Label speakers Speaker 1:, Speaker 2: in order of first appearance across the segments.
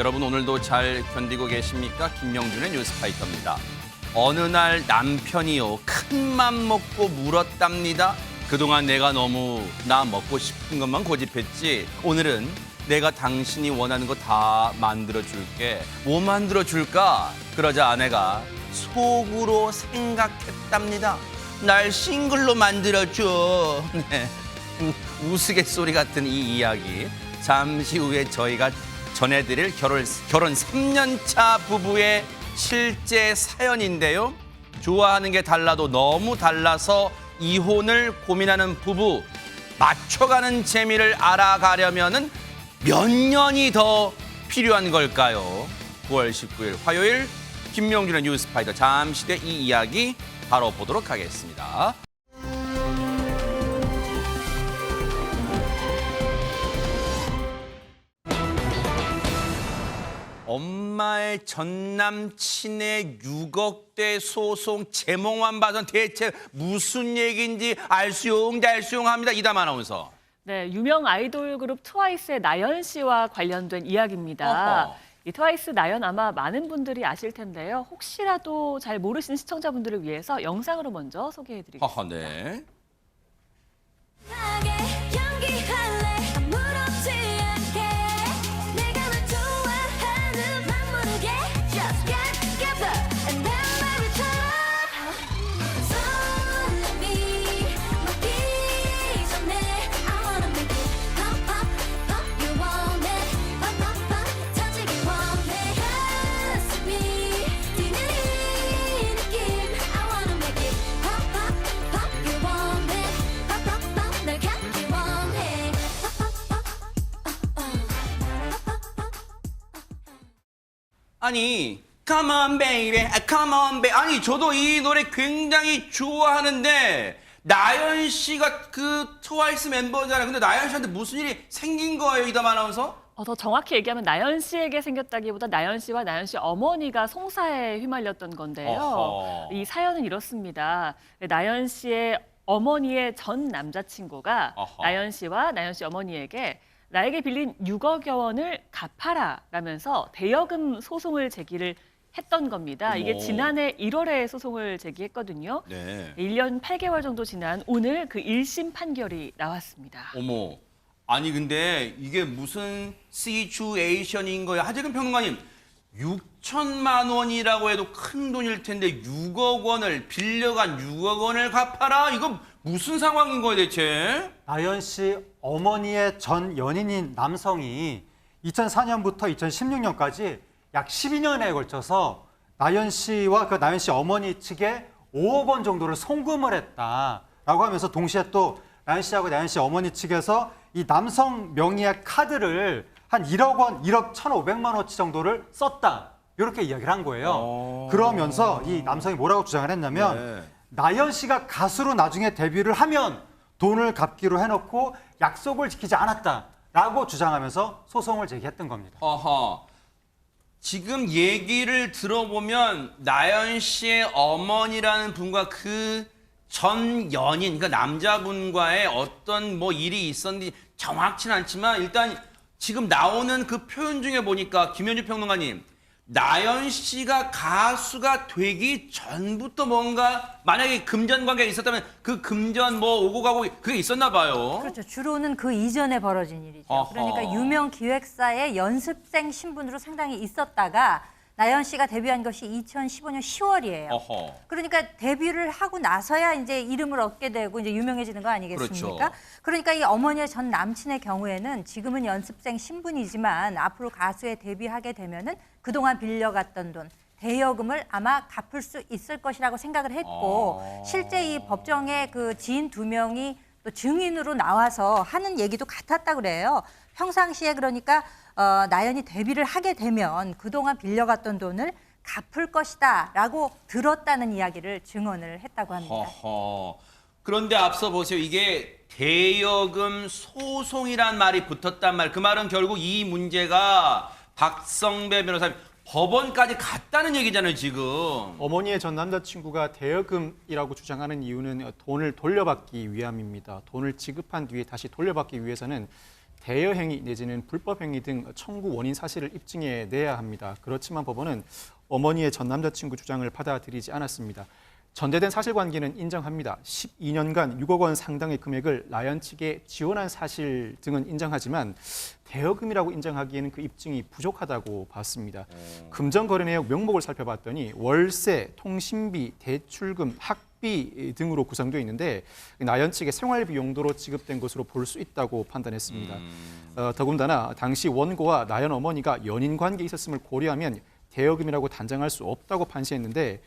Speaker 1: 여러분 오늘도 잘 견디고 계십니까? 김명준의 뉴스파이터입니다. 어느 날 남편이요 큰 맘 먹고 물었답니다. 그동안 내가 너무 나 먹고 싶은 것만 고집했지. 오늘은 내가 당신이 원하는 거 다 만들어줄게. 뭐 만들어줄까? 그러자 아내가 속으로 생각했답니다. 날 싱글로 만들어줘. 네. 우스갯소리 같은 이 이야기. 잠시 후에 저희가 전해드릴 결혼 3년차 부부의 실제 사연인데요. 좋아하는 게 달라도 너무 달라서 이혼을 고민하는 부부. 맞춰가는 재미를 알아가려면은 몇 년이 더 필요한 걸까요? 9월 19일 화요일 김명준의 뉴스파이터 잠시 뒤 이 이야기 바로 보도록 하겠습니다. 엄마의 전남친의 6억대 소송 제목만 봐선 대체 무슨 얘기인지 알수용합니다. 이담 아나운서.
Speaker 2: 네, 유명 아이돌 그룹 트와이스의 나연 씨와 관련된 이야기입니다.
Speaker 1: 어허.
Speaker 2: 이 트와이스 나연 아마 많은 분들이 아실 텐데요. 혹시라도 잘 모르시는 시청자분들을 위해서 영상으로 먼저 소개해드리겠습니다.
Speaker 1: 하하, 네. 아니, come on baby, come on baby. 아니, 저도 이 노래 굉장히 좋아하는데 나연 씨가 그 트와이스 멤버잖아요. 근데 나연 씨한테 무슨 일이 생긴 거예요, 이담 아나운서?
Speaker 2: 더 정확히 얘기하면 나연 씨에게 생겼다기보다 나연 씨와 나연 씨 어머니가 송사에 휘말렸던 건데요.
Speaker 1: 어허.
Speaker 2: 이 사연은 이렇습니다. 나연 씨의 어머니의 전 남자친구가
Speaker 1: 어허.
Speaker 2: 나연 씨와 나연 씨 어머니에게 나에게 빌린 6억여 원을 갚아라라면서 대여금 소송을 제기를 했던 겁니다. 이게
Speaker 1: 어머.
Speaker 2: 지난해 1월에 소송을 제기했거든요.
Speaker 1: 네.
Speaker 2: 1년 8개월 정도 지난 오늘 그 1심 판결이 나왔습니다.
Speaker 1: 어머. 아니, 근데 이게 무슨 시츄에이션인 거예요? 하재근 평론가님, 6천만 원이라고 해도 큰 돈일 텐데 6억 원을 빌려간 6억 원을 갚아라? 이거 무슨 상황인 거예요, 대체?
Speaker 3: 나연 씨 어머니의 전 연인인 남성이 2004년부터 2016년까지 약 12년에 걸쳐서 나연 씨와 그 나연 씨 어머니 측에 5억 원 정도를 송금을 했다라고 하면서 동시에 또 나연 씨하고 나연 씨 어머니 측에서 이 남성 명의의 카드를 한 1억 원, 1억 1,500만 원치 정도를 썼다. 이렇게 이야기를 한 거예요. 그러면서 이 남성이 뭐라고 주장을 했냐면
Speaker 1: 네.
Speaker 3: 나연 씨가 가수로 나중에 데뷔를 하면 돈을 갚기로 해놓고 약속을 지키지 않았다라고 주장하면서 소송을 제기했던 겁니다.
Speaker 1: 어허. 지금 얘기를 들어보면 나연 씨의 어머니라는 분과 그 전 연인, 그러니까 남자분과의 어떤 뭐 일이 있었는지 정확치는 않지만 일단 지금 나오는 그 표현 중에 보니까 김현주 평론가님, 나연 씨가 가수가 되기 전부터 뭔가 만약에 금전 관계가 있었다면 그 금전 뭐 오고 가고 그게 있었나 봐요.
Speaker 4: 그렇죠. 주로는 그 이전에 벌어진 일이죠.
Speaker 1: 어허.
Speaker 4: 그러니까 유명 기획사의 연습생 신분으로 상당히 있었다가 나연 씨가 데뷔한 것이 2015년 10월이에요.
Speaker 1: 어허.
Speaker 4: 그러니까 데뷔를 하고 나서야 이제 이름을 얻게 되고 이제 유명해지는 거 아니겠습니까?
Speaker 1: 그렇죠.
Speaker 4: 그러니까 이 어머니의 전 남친의 경우에는 지금은 연습생 신분이지만 앞으로 가수에 데뷔하게 되면은 그동안 빌려갔던 돈 대여금을 아마 갚을 수 있을 것이라고 생각을 했고 실제 이 법정에 그 지인 2명이 또 증인으로 나와서 하는 얘기도 같았다 그래요. 평상시에 그러니까 나연이 데뷔를 하게 되면 그동안 빌려갔던 돈을 갚을 것이다라고 들었다는 이야기를 증언을 했다고 합니다.
Speaker 1: 허허. 그런데 앞서 보세요. 이게 대여금 소송이란 말이 붙었단 말. 그 말은 결국 이 문제가 박성배 변호사님 법원까지 갔다는 얘기잖아요, 지금.
Speaker 5: 어머니의 전 남자친구가 대여금이라고 주장하는 이유는 돈을 돌려받기 위함입니다. 돈을 지급한 뒤에 다시 돌려받기 위해서는 대여 행위 내지는 불법 행위 등 청구 원인 사실을 입증해 내야 합니다. 그렇지만 법원은 어머니의 전 남자친구 주장을 받아들이지 않았습니다. 전제된 사실관계는 인정합니다. 12년간 6억 원 상당의 금액을 나연 측에 지원한 사실 등은 인정하지만 대여금이라고 인정하기에는 그 입증이 부족하다고 봤습니다. 금전거래 내역 명목을 살펴봤더니 월세, 통신비, 대출금, 학비 등으로 구성되어 있는데 나연 측의 생활비 용도로 지급된 것으로 볼 수 있다고 판단했습니다. 더군다나 당시 원고와 나연 어머니가 연인 관계에 있었음을 고려하면 대여금이라고 단정할 수 없다고 판시했는데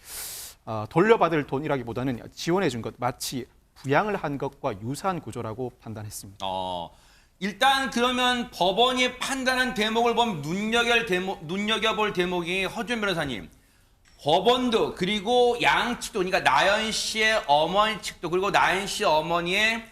Speaker 5: 돌려받을 돈이라기보다는 지원해 준 것, 마치 부양을 한 것과 유사한 구조라고 판단했습니다.
Speaker 1: 일단 그러면 법원이 판단한 대목을 보면 눈여겨볼 대목이 허준 변호사님. 법원도 그리고 양측도 그러니까 나연 씨의 어머니 측도 그리고 나연 씨 어머니의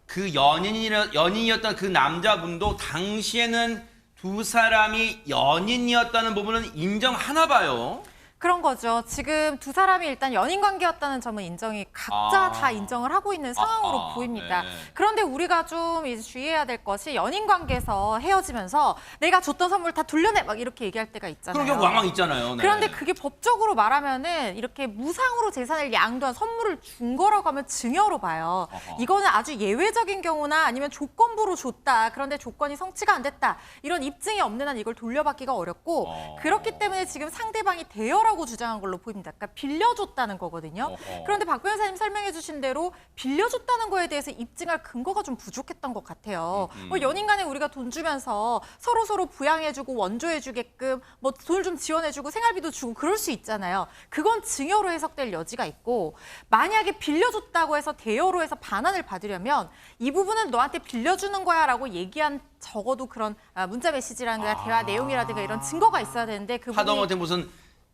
Speaker 1: 그 연인이었던 그 남자분도 당시에는 두 사람이 연인이었다는 부분은 인정하나 봐요.
Speaker 6: 그런 거죠. 지금 두 사람이 일단 연인 관계였다는 점은 인정이 각자 다 인정을 하고 있는 상황으로 보입니다.
Speaker 1: 네.
Speaker 6: 그런데 우리가 좀 이제 주의해야 될 것이 연인 관계에서 헤어지면서 내가 줬던 선물 다 돌려내 막 이렇게 얘기할 때가 있잖아요.
Speaker 1: 그런 경우 왕왕 있잖아요. 네.
Speaker 6: 그런데 그게 법적으로 말하면은 이렇게 무상으로 재산을 양도한 선물을 준 거라고 하면 증여로 봐요. 이거는 아주 예외적인 경우나 아니면 조건부로 줬다. 그런데 조건이 성취가 안 됐다. 이런 입증이 없는 한 이걸 돌려받기가 어렵고 그렇기 때문에 지금 상대방이 대여라고 주장한 걸로 보입니다. 그러니까 빌려줬다는 거거든요. 그런데 박 변호사님 설명해 주신 대로 빌려줬다는 거에 대해서 입증할 근거가 좀 부족했던 것 같아요. 뭐 연인 간에 우리가 돈 주면서 서로 부양해주고 원조해주게끔 뭐 돈을 좀 지원해주고 생활비도 주고 그럴 수 있잖아요. 그건 증여로 해석될 여지가 있고 만약에 빌려줬다고 해서 대여로 해서 반환을 받으려면 이 부분은 너한테 빌려주는 거야 라고 얘기한 적어도 그런 문자 메시지라든가 대화 내용이라든가 이런 증거가 있어야 되는데 그 부분이
Speaker 1: 하다못해 무슨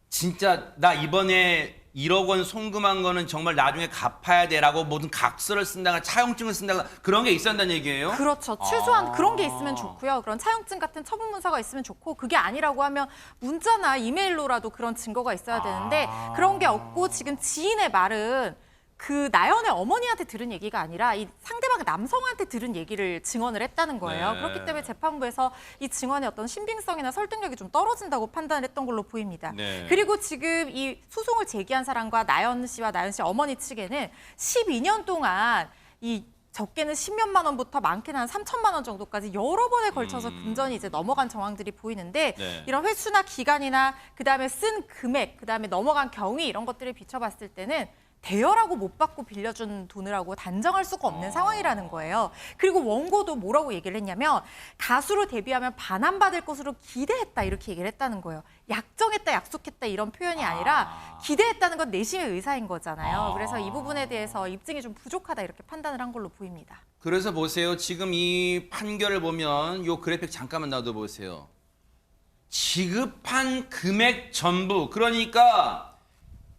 Speaker 1: 진짜 나 이번에 1억 원 송금한 거는 정말 나중에 갚아야 돼라고 모든 각서를 쓴다거나 차용증을 쓴다거나 그런 게 있어야 한다는 얘기예요?
Speaker 6: 그렇죠. 최소한 그런 게 있으면 좋고요. 그런 차용증 같은 처분 문서가 있으면 좋고 그게 아니라고 하면 문자나 이메일로라도 그런 증거가 있어야 되는데 그런 게 없고 지금 지인의 말은 그 나연의 어머니한테 들은 얘기가 아니라 이 상대방 남성한테 들은 얘기를 증언을 했다는 거예요.
Speaker 1: 네.
Speaker 6: 그렇기 때문에 재판부에서 이 증언의 어떤 신빙성이나 설득력이 좀 떨어진다고 판단했던 걸로 보입니다.
Speaker 1: 네.
Speaker 6: 그리고 지금 이 소송을 제기한 사람과 나연 씨와 나연 씨 어머니 측에는 12년 동안 이 적게는 10몇만 원부터 많게는 한 3천만 원 정도까지 여러 번에 걸쳐서 금전이 이제 넘어간 정황들이 보이는데
Speaker 1: 네.
Speaker 6: 이런 횟수나 기간이나 그다음에 쓴 금액, 그다음에 넘어간 경위 이런 것들을 비춰봤을 때는 대여라고 못 받고 빌려준 돈이라고 단정할 수가 없는 상황이라는 거예요. 그리고 원고도 뭐라고 얘기를 했냐면 가수로 데뷔하면 반환받을 것으로 기대했다 이렇게 얘기를 했다는 거예요. 약정했다, 약속했다 이런 표현이 아니라 기대했다는 건 내심의 의사인 거잖아요. 그래서 이 부분에 대해서 입증이 좀 부족하다 이렇게 판단을 한 걸로 보입니다.
Speaker 1: 그래서 보세요. 지금 이 판결을 보면 요 그래픽 잠깐만 놔둬보세요. 지급한 금액 전부 그러니까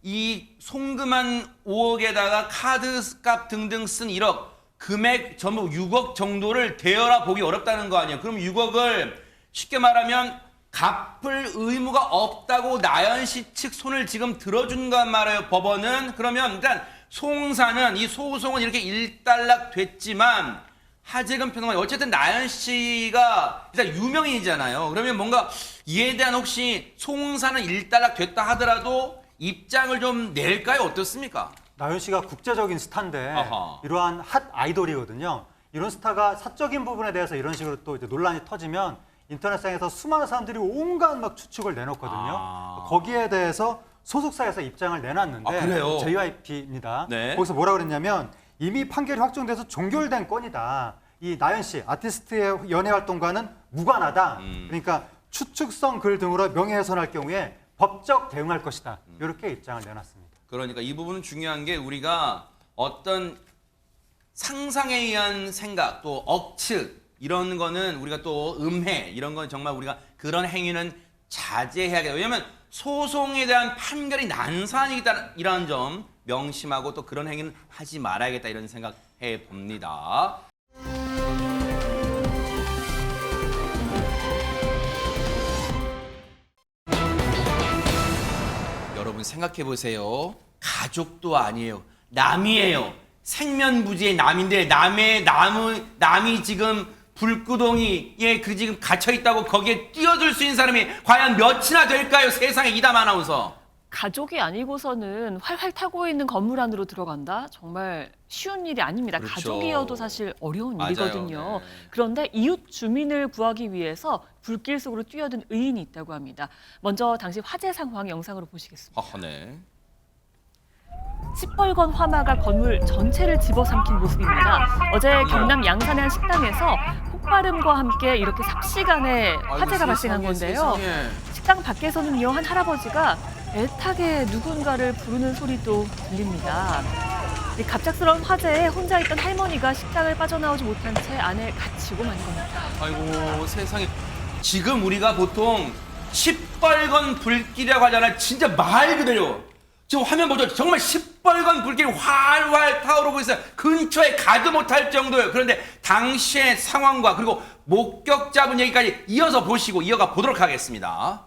Speaker 1: 이 송금한 5억에다가 카드값 등등 쓴 1억 금액 전부 6억 정도를 대여라 보기 어렵다는 거 아니에요. 그럼 6억을 쉽게 말하면 갚을 의무가 없다고 나연 씨 측 손을 지금 들어준단 말이에요. 법원은. 그러면 일단 송사는 이 소송은 이렇게 일단락 됐지만 하재근 평론가 어쨌든 나연 씨가 일단 유명인이잖아요. 그러면 뭔가 이에 대한 혹시 송사는 일단락 됐다 하더라도 입장을 좀 낼까요? 어떻습니까?
Speaker 3: 나연 씨가 국제적인 스타인데
Speaker 1: 아하.
Speaker 3: 이러한 핫 아이돌이거든요. 이런 스타가 사적인 부분에 대해서 이런 식으로 또 이제 논란이 터지면 인터넷상에서 수많은 사람들이 온갖 막 추측을 내놓거든요. 거기에 대해서 소속사에서 입장을 내놨는데
Speaker 1: 그래요?
Speaker 3: JYP입니다.
Speaker 1: 네.
Speaker 3: 거기서 뭐라 그랬냐면 이미 판결이 확정돼서 종결된 건이다. 이 나연 씨 아티스트의 연애 활동과는 무관하다. 그러니까 추측성 글 등으로 명예훼손할 경우에 법적 대응할 것이다. 이렇게 입장을 내놨습니다.
Speaker 1: 그러니까 이 부분은 중요한 게 우리가 어떤 상상에 의한 생각 또 억측 이런 거는 우리가 또 음해 이런 건 정말 우리가 그런 행위는 자제해야겠다. 왜냐하면 소송에 대한 판결이 난사하니까 이런 점 명심하고 또 그런 행위는 하지 말아야겠다 이런 생각해 봅니다. 여러분 생각해 보세요. 가족도 아니에요. 남이에요. 생면부지의 남인데 남이 지금 불구덩이에 그 지금 갇혀 있다고 거기에 뛰어들 수 있는 사람이 과연 몇이나 될까요? 세상에 이담 아나운서.
Speaker 2: 가족이 아니고서는 활활 타고 있는 건물 안으로 들어간다? 정말 쉬운 일이 아닙니다.
Speaker 1: 그렇죠.
Speaker 2: 가족이어도 사실 어려운
Speaker 1: 맞아요.
Speaker 2: 일이거든요.
Speaker 1: 네.
Speaker 2: 그런데 이웃 주민을 구하기 위해서 불길 속으로 뛰어든 의인이 있다고 합니다. 먼저 당시 화재 상황 영상으로 보시겠습니다.
Speaker 1: 네.
Speaker 2: 시뻘건 화마가 건물 전체를 집어삼킨 모습입니다. 어제 경남 양산의 한 식당에서 폭발음과 함께 이렇게 삽시간에 화재가 발생한 건데요. 식당 밖에서는요, 한 할아버지가 애타게 누군가를 부르는 소리도 들립니다. 이 갑작스러운 화재에 혼자 있던 할머니가 식당을 빠져나오지 못한 채 안에 갇히고 만 겁니다.
Speaker 1: 아이고 세상에. 지금 우리가 보통 시뻘건 불길이라고 하잖아요. 진짜 말 그대로. 지금 화면 보죠. 정말 시뻘건 불길이 활활 타오르고 있어요. 근처에 가도 못할 정도예요. 그런데 당시의 상황과 그리고 목격자분 얘기까지 이어서 보시고 이어가 보도록 하겠습니다.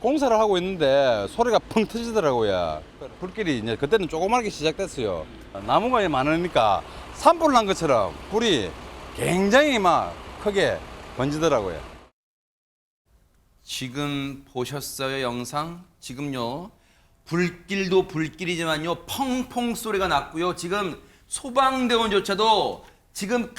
Speaker 7: 공사를 하고 있는데 소리가 펑 터지더라고요. 불길이 이제 그때는 조그맣게 시작됐어요. 나무가 많으니까 산불 난 것처럼 불이 굉장히 막 크게 번지더라고요.
Speaker 1: 지금 보셨어요, 영상? 지금요, 불길도 불길이지만요, 펑펑 소리가 났고요. 지금 소방대원조차도 지금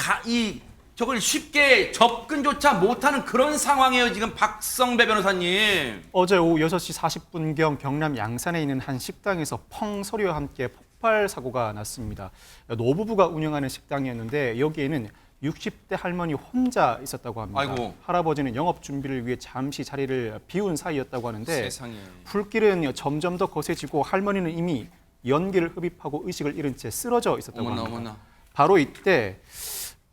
Speaker 1: 저걸 쉽게 접근조차 못하는 그런 상황이에요. 지금 박성배 변호사님.
Speaker 5: 어제 오후 6시 40분경 경남 양산에 있는 한 식당에서 펑 소리와 함께 폭발 사고가 났습니다. 노부부가 운영하는 식당이었는데 여기에는 60대 할머니 혼자 있었다고 합니다.
Speaker 1: 아이고.
Speaker 5: 할아버지는 영업 준비를 위해 잠시 자리를 비운 사이였다고 하는데
Speaker 1: 세상에.
Speaker 5: 불길은 점점 더 거세지고 할머니는 이미 연기를 흡입하고 의식을 잃은 채 쓰러져 있었다고
Speaker 1: 어머나,
Speaker 5: 합니다.
Speaker 1: 어머나.
Speaker 5: 바로 이때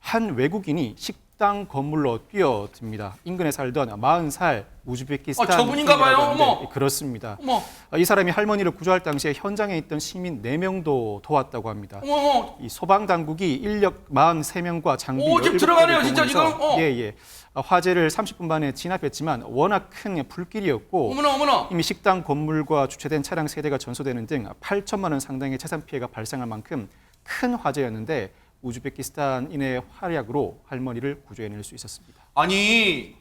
Speaker 5: 한 외국인이 식당 건물로 뛰어듭니다. 인근에 살던 40살 우즈베키스탄
Speaker 1: 저분인가 봐요.
Speaker 5: 분이라고 하는데
Speaker 1: 어머.
Speaker 5: 그렇습니다.
Speaker 1: 어머,
Speaker 5: 이 사람이 할머니를 구조할 당시에 현장에 있던 시민 4명도 도왔다고 합니다.
Speaker 1: 어머.
Speaker 5: 이 소방 당국이 인력 43명과 장비
Speaker 1: 오, 지금
Speaker 5: 17개를
Speaker 1: 들어가네요, 진짜
Speaker 5: 동원해서
Speaker 1: 지금.
Speaker 5: 예. 화재를 30분 만에 진압했지만 워낙 큰 불길이었고
Speaker 1: 어머나, 어머나.
Speaker 5: 이미 식당 건물과 주차된 차량 세대가 전소되는 등 8천만 원 상당의 재산 피해가 발생할 만큼 큰 화재였는데 우즈베키스탄인의 활약으로 할머니를 구조해낼 수 있었습니다.
Speaker 1: 아니,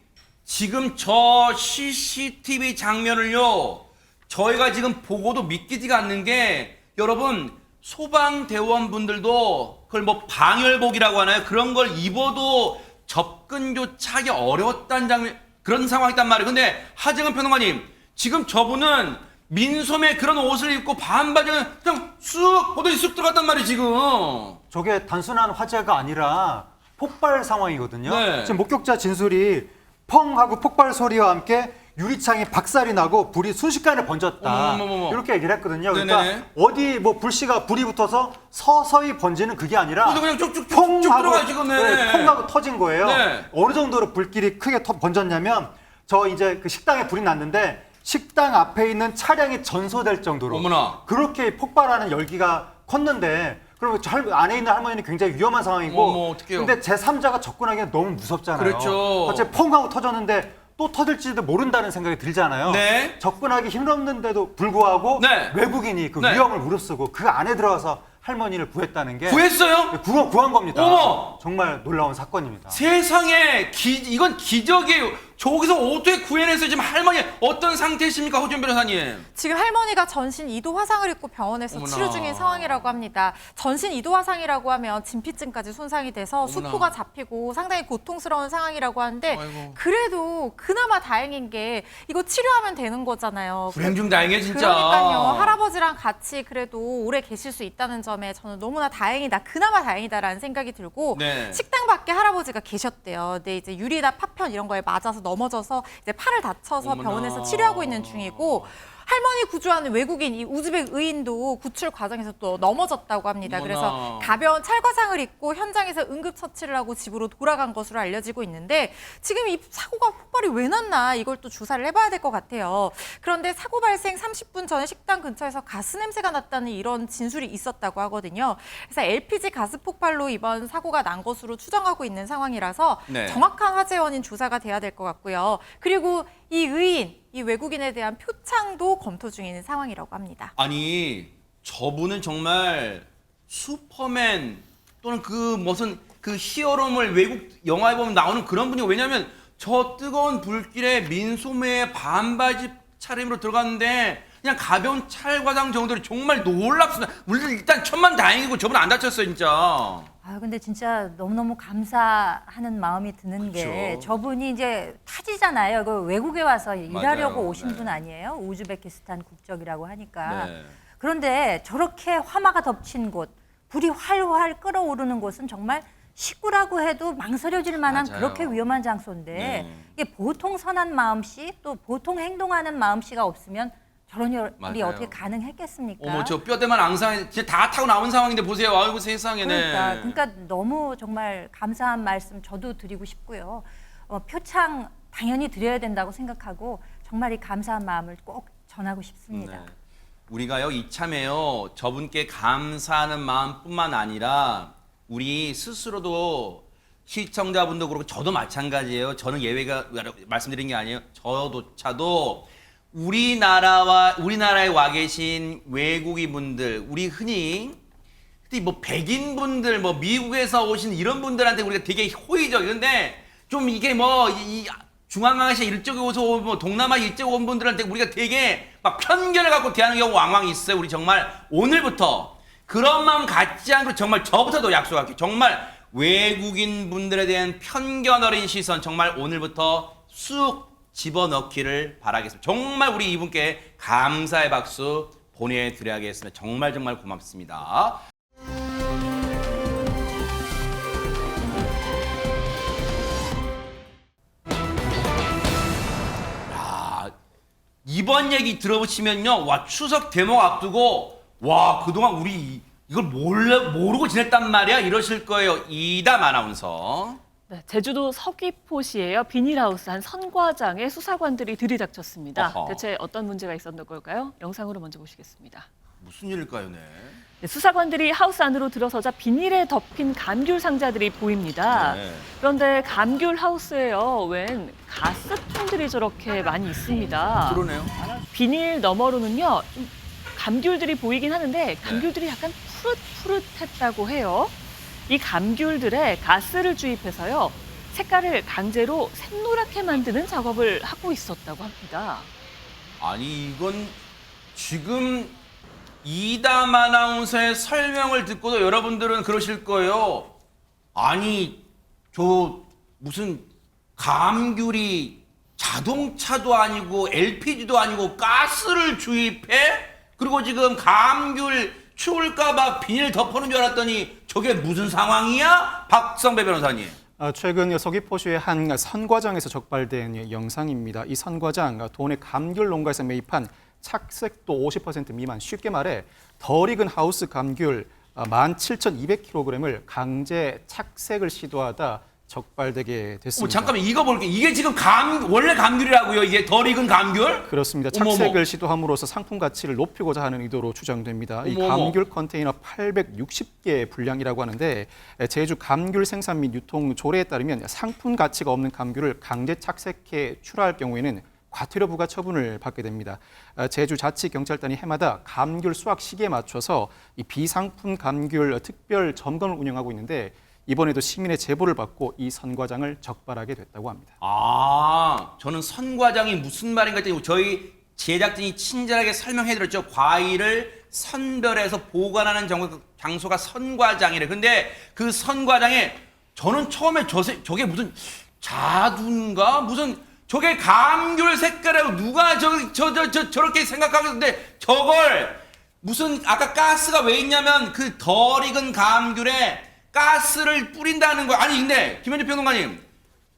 Speaker 1: 지금 저 CCTV 장면을요, 저희가 지금 보고도 믿기지가 않는 게, 여러분, 소방대원분들도 그걸 뭐 방열복이라고 하나요? 그런 걸 입어도 접근조차 하기 어려웠다는 장면, 그런 상황이었단 말이에요. 근데 하정은 평론가님, 지금 저분은 민소매 그런 옷을 입고 반바지는 그냥 쑥 보더니 쑥 들어갔단 말이에요, 지금.
Speaker 3: 저게 단순한 화재가 아니라 폭발 상황이거든요.
Speaker 1: 네.
Speaker 3: 지금 목격자 진술이 펑 하고 폭발 소리와 함께 유리창이 박살이 나고 불이 순식간에 번졌다.
Speaker 1: 어머머머.
Speaker 3: 이렇게 얘기를 했거든요.
Speaker 1: 네네네.
Speaker 3: 그러니까 어디 뭐 불씨가 불이 붙어서 서서히 번지는 그게 아니라
Speaker 1: 그냥 쭉쭉쭉
Speaker 3: 펑 하고
Speaker 1: 들어가요, 지금. 네.
Speaker 3: 펑 하고 터진 거예요.
Speaker 1: 네.
Speaker 3: 어느 정도로 불길이 크게 번졌냐면 저 이제 그 식당에 불이 났는데 식당 앞에 있는 차량이 전소될 정도로
Speaker 1: 어머나.
Speaker 3: 그렇게 폭발하는 열기가 컸는데 그럼 안에 있는 할머니는 굉장히 위험한 상황이고
Speaker 1: 어머, 어떡해요.
Speaker 3: 근데 제3자가 접근하기엔 너무 무섭잖아요.
Speaker 1: 그렇죠.
Speaker 3: 갑자기 펑 하고 터졌는데 또 터질지도 모른다는 생각이 들잖아요.
Speaker 1: 네.
Speaker 3: 접근하기 힘없는데도 불구하고
Speaker 1: 네.
Speaker 3: 외국인이 그
Speaker 1: 네.
Speaker 3: 위험을 무릅쓰고 그 안에 들어가서 할머니를 구했다는 게
Speaker 1: 구했어요?
Speaker 3: 구한 겁니다.
Speaker 1: 어머!
Speaker 3: 정말 놀라운 사건입니다.
Speaker 1: 세상에 이건 기적이에요. 저기서 어떻게 구해냈어요? 지금 할머니 어떤 상태이십니까, 허준 변호사님?
Speaker 6: 지금 할머니가 전신 2도 화상을 입고 병원에서
Speaker 1: 어머나.
Speaker 6: 치료 중인 상황이라고 합니다. 전신 2도 화상이라고 하면 진피증까지 손상이 돼서
Speaker 1: 어머나.
Speaker 6: 수포가 잡히고 상당히 고통스러운 상황이라고 하는데
Speaker 1: 아이고.
Speaker 6: 그래도 그나마 다행인 게 이거 치료하면 되는 거잖아요.
Speaker 1: 불행 중 다행이에요, 진짜.
Speaker 6: 그러니까요. 할아버지랑 같이 그래도 오래 계실 수 있다는 점에 저는 너무나 다행이다. 그나마 다행이다라는 생각이 들고
Speaker 1: 네.
Speaker 6: 식당 밖에 할아버지가 계셨대요. 근데 이제 유리나 파편 이런 거에 맞아서 넘어져서 이제 팔을 다쳐서
Speaker 1: 어머나.
Speaker 6: 병원에서 치료하고 있는 중이고 할머니 구조하는 외국인 이 우즈벡 의인도 구출 과정에서 또 넘어졌다고 합니다.
Speaker 1: 어머나.
Speaker 6: 그래서 가벼운 찰과상을 입고 현장에서 응급처치를 하고 집으로 돌아간 것으로 알려지고 있는데 지금 이 사고가 폭발이 왜 났나 이걸 또 조사를 해봐야 될 것 같아요. 그런데 사고 발생 30분 전에 식당 근처에서 가스 냄새가 났다는 이런 진술이 있었다고 하거든요. 그래서 LPG 가스 폭발로 이번 사고가 난 것으로 추정하고 있는 상황이라서
Speaker 1: 네.
Speaker 6: 정확한 화재 원인 조사가 돼야 될 것 같고요. 그리고 이 의인, 이 외국인에 대한 표창도 검토 중인 상황이라고 합니다.
Speaker 1: 아니 저분은 정말 슈퍼맨 또는 그 무슨 그 히어로물 외국 영화에 보면 나오는 그런 분이 왜냐면 저 뜨거운 불길에 민소매에 반바지 차림으로 들어갔는데 그냥 가벼운 찰과장 정도로 정말 놀랍습니다. 물론 일단 천만다행이고 저분 안 다쳤어요 진짜.
Speaker 4: 아 근데 진짜 너무너무 감사하는 마음이 드는 게
Speaker 1: 그렇죠.
Speaker 4: 저분이 이제 타지잖아요. 그 외국에 와서 일하려고
Speaker 1: 맞아요.
Speaker 4: 오신
Speaker 1: 네.
Speaker 4: 분 아니에요? 우즈베키스탄 국적이라고 하니까.
Speaker 1: 네.
Speaker 4: 그런데 저렇게 화마가 덮친 곳, 불이 활활 끓어오르는 곳은 정말 식구라고 해도 망설여질 만한
Speaker 1: 맞아요.
Speaker 4: 그렇게 위험한 장소인데
Speaker 1: 네.
Speaker 4: 이게 보통 선한 마음씨 또 보통 행동하는 마음씨가 없으면 저런 일이
Speaker 1: 맞아요.
Speaker 4: 어떻게 가능했겠습니까?
Speaker 1: 어머 저 뼈대만 앙상해 진짜 다 타고 나온 상황인데 보세요. 아이고 세상에네.
Speaker 4: 그러니까 너무 정말 감사한 말씀 저도 드리고 싶고요. 표창 당연히 드려야 된다고 생각하고 정말 이 감사한 마음을 꼭 전하고 싶습니다.
Speaker 1: 네. 우리가요 이참에요 저분께 감사하는 마음뿐만 아니라 우리 스스로도 시청자분도 그렇고 저도 마찬가지예요. 저는 예외가 말씀드린 게 아니에요. 저조차도 우리나라에 와 계신 외국인분들, 우리 흔히 뭐 백인분들, 뭐 미국에서 오신 이런 분들한테 우리가 되게 호의적. 근데 좀 이게 뭐 이 중앙아시아 이쪽에서 온 뭐 동남아시아 이쪽 온 분들한테 우리가 되게 막 편견을 갖고 대하는 경우 왕왕 있어요. 우리 정말 오늘부터 그런 마음 갖지 않고 정말 저부터도 약속할게요. 정말 외국인 분들에 대한 편견 어린 시선 정말 오늘부터 쑥 집어넣기를 바라겠습니다. 정말 우리 이분께 감사의 박수 보내드려야겠습니다. 정말 고맙습니다. 야, 이번 얘기 들어보시면요, 와 추석 대목 앞두고 와 그동안 우리 이걸 모르고 지냈단 말이야 이러실 거예요. 이담 아나운서.
Speaker 2: 네, 제주도 서귀포시에요. 비닐하우스 한 선과장에 수사관들이 들이닥쳤습니다.
Speaker 1: 어허.
Speaker 2: 대체 어떤 문제가 있었던 걸까요? 영상으로 먼저 보시겠습니다.
Speaker 1: 무슨 일일까요, 네?
Speaker 2: 네, 수사관들이 하우스 안으로 들어서자 비닐에 덮인 감귤 상자들이 보입니다.
Speaker 1: 네.
Speaker 2: 그런데 감귤 하우스에요. 웬 가스통들이 저렇게 많이 있습니다.
Speaker 1: 그러네요.
Speaker 2: 비닐 너머로는요. 좀 감귤들이 보이긴 하는데 감귤들이 약간 푸릇푸릇했다고 해요. 이 감귤들에 가스를 주입해서요. 색깔을 강제로 샛노랗게 만드는 작업을 하고 있었다고 합니다.
Speaker 1: 아니 이건 지금 이담 아나운서의 설명을 듣고도 여러분들은 그러실 거예요. 아니 저 무슨 감귤이 자동차도 아니고 LPG도 아니고 가스를 주입해? 그리고 지금 감귤 추울까봐 비닐 덮어놓은 줄 알았더니 저게 무슨 상황이야? 박성배 변호사님.
Speaker 5: 최근 서귀포시의 한 선과장에서 적발된 영상입니다. 이 선과장 도내 감귤 농가에서 매입한 착색도 50% 미만, 쉽게 말해 덜 익은 하우스 감귤 17,200kg을 강제 착색을 시도하다 적발되게 됐습니다.
Speaker 1: 잠깐만 이거 볼게. 이게 지금 원래 감귤이라고요? 이게 덜 익은 감귤?
Speaker 5: 그렇습니다.
Speaker 1: 어머머.
Speaker 5: 착색을 시도함으로써 상품 가치를 높이고자 하는 의도로 추정됩니다. 이
Speaker 1: 어머머.
Speaker 5: 감귤 컨테이너 860개 분량이라고 하는데 제주 감귤 생산 및 유통 조례에 따르면 상품 가치가 없는 감귤을 강제 착색해 출하할 경우에는 과태료 부과 처분을 받게 됩니다. 제주자치경찰단이 해마다 감귤 수확 시기에 맞춰서 이 비상품 감귤 특별 점검을 운영하고 있는데 이번에도 시민의 제보를 받고 이 선과장을 적발하게 됐다고 합니다.
Speaker 1: 아, 저는 선과장이 무슨 말인가 했더니 저희 제작진이 친절하게 설명해드렸죠. 과일을 선별해서 보관하는 장소가 선과장이래. 근데 그 선과장에 저는 처음에 저게 무슨 자두인가? 무슨 저게 감귤 색깔이라고 누가 저렇게 생각하겠는데 저걸 무슨 아까 가스가 왜 있냐면 그 덜 익은 감귤에 가스를 뿌린다는 거야. 아니 근데 김현주 평론가님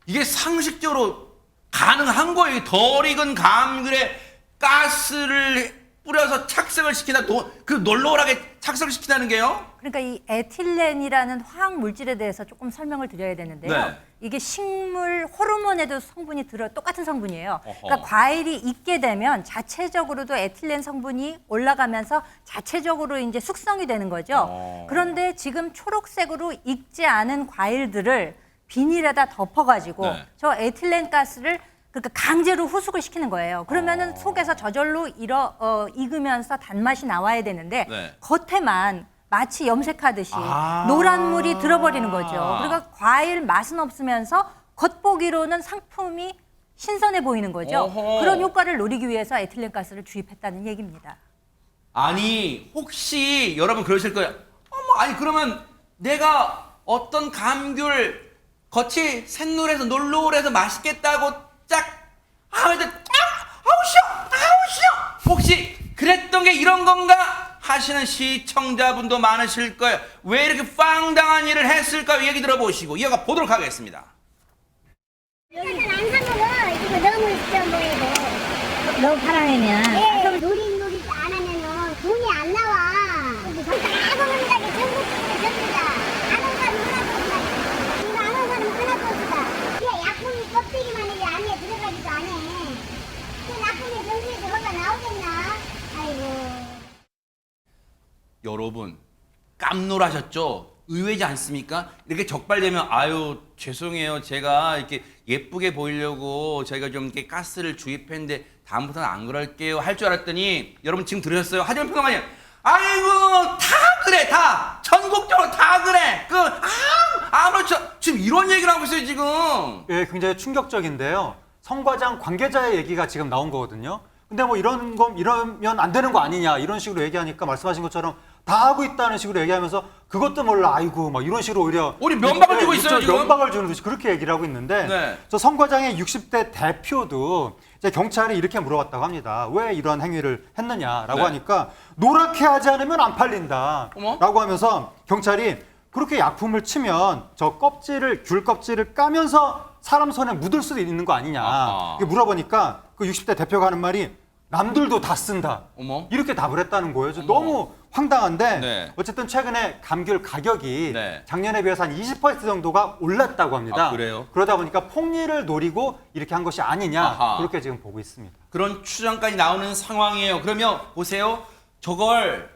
Speaker 1: 이게 상식적으로 가능한 거예요. 덜 익은 감귤에 가스를 뿌려서 착색을 시키다 그 놀라울하게 착색을 시키다는 게요?
Speaker 4: 그러니까 이 에틸렌이라는 화학 물질에 대해서 조금 설명을 드려야 되는데요.
Speaker 1: 네.
Speaker 4: 이게 식물 호르몬에도 성분이 똑같은 성분이에요.
Speaker 1: 어허.
Speaker 4: 그러니까 과일이 익게 되면 자체적으로도 에틸렌 성분이 올라가면서 자체적으로 이제 숙성이 되는 거죠. 그런데 지금 초록색으로 익지 않은 과일들을 비닐에다 덮어가지고
Speaker 1: 네.
Speaker 4: 저 에틸렌 가스를 그러니까 강제로 후숙을 시키는 거예요. 그러면은 속에서 저절로 익으면서 단맛이 나와야 되는데
Speaker 1: 네.
Speaker 4: 겉에만 마치 염색하듯이
Speaker 1: 아.
Speaker 4: 노란 물이 들어버리는 거죠. 그러니까 과일 맛은 없으면서 겉보기로는 상품이 신선해 보이는 거죠.
Speaker 1: 어허.
Speaker 4: 그런 효과를 노리기 위해서 에틸렌 가스를 주입했다는 얘기입니다.
Speaker 1: 아니 혹시 여러분 그러실 거예요. 어머 아니 그러면 내가 어떤 감귤 겉이 샛노래서 놀노래서 맛있겠다고 짝 하는데 아우 싫어 혹시 그랬던 게 이런 건가 하시는 시청자분도 많으실 거예요. 왜 이렇게 빵당한 일을 했을까 얘기 들어보시고 이어가 보도록 하겠습니다.
Speaker 8: 여기는 안 사먹어. 이거 너무 있어 보이고. 너무 파랑이면. 그럼 노릇노릇 안 하면은 돈이 안 나와. 다 먹는다게 전부 다. 안 온 사람 하나도 없다. 이거 안 온 사람 하나도 없다. 그냥 약품이 껍데기만 이게 안에 들어가지도 않아. 그 약품이 병실에서 뭐가 나오겠나? 아이고.
Speaker 1: 여러분 깜놀하셨죠? 의외지 않습니까? 이렇게 적발되면 아유 죄송해요 제가 이렇게 예쁘게 보이려고 저희가 좀 이렇게 가스를 주입했는데 다음부터는 안 그럴게요 할 줄 알았더니 여러분 지금 들으셨어요? 하지만 평가만이 아이고 다 그래 다 전국적으로 다 그래 아무렇죠 지금 이런 얘기를 하고 있어요 지금.
Speaker 3: 예, 굉장히 충격적인데요. 성과장 관계자의 얘기가 지금 나온 거거든요. 근데 뭐 이러면 안 되는 거 아니냐 이런 식으로 얘기하니까 말씀하신 것처럼 다 하고 있다는 식으로 얘기하면서 그것도 몰라 아이고 막 이런 식으로 오히려
Speaker 1: 우리 면박을 주고 있어요, 지금.
Speaker 3: 면박을 주는 듯이 그렇게 얘기를 하고 있는데
Speaker 1: 네.
Speaker 3: 저 성과장의 60대 대표도 이제 경찰이 이렇게 물어봤다고 합니다. 왜 이런 행위를 했느냐라고
Speaker 1: 네.
Speaker 3: 하니까 노랗게 하지 않으면 안 팔린다
Speaker 1: 어머?
Speaker 3: 라고 하면서 경찰이 그렇게 약품을 치면 저 귤 껍질을 까면서 사람 손에 묻을 수도 있는 거 아니냐
Speaker 1: 아하.
Speaker 3: 이렇게 물어보니까 그 60대 대표가 하는 말이 남들도 다 쓴다.
Speaker 1: 어머?
Speaker 3: 이렇게 답을 했다는 거예요. 너무 황당한데
Speaker 1: 네.
Speaker 3: 어쨌든 최근에 감귤 가격이
Speaker 1: 네.
Speaker 3: 작년에 비해서 한 20% 정도가 올랐다고 합니다.
Speaker 1: 아, 그래요?
Speaker 3: 그러다 보니까 폭리를 노리고 이렇게 한 것이 아니냐
Speaker 1: 아하.
Speaker 3: 그렇게 지금 보고 있습니다.
Speaker 1: 그런 추정까지 나오는 상황이에요. 그러면 보세요. 저걸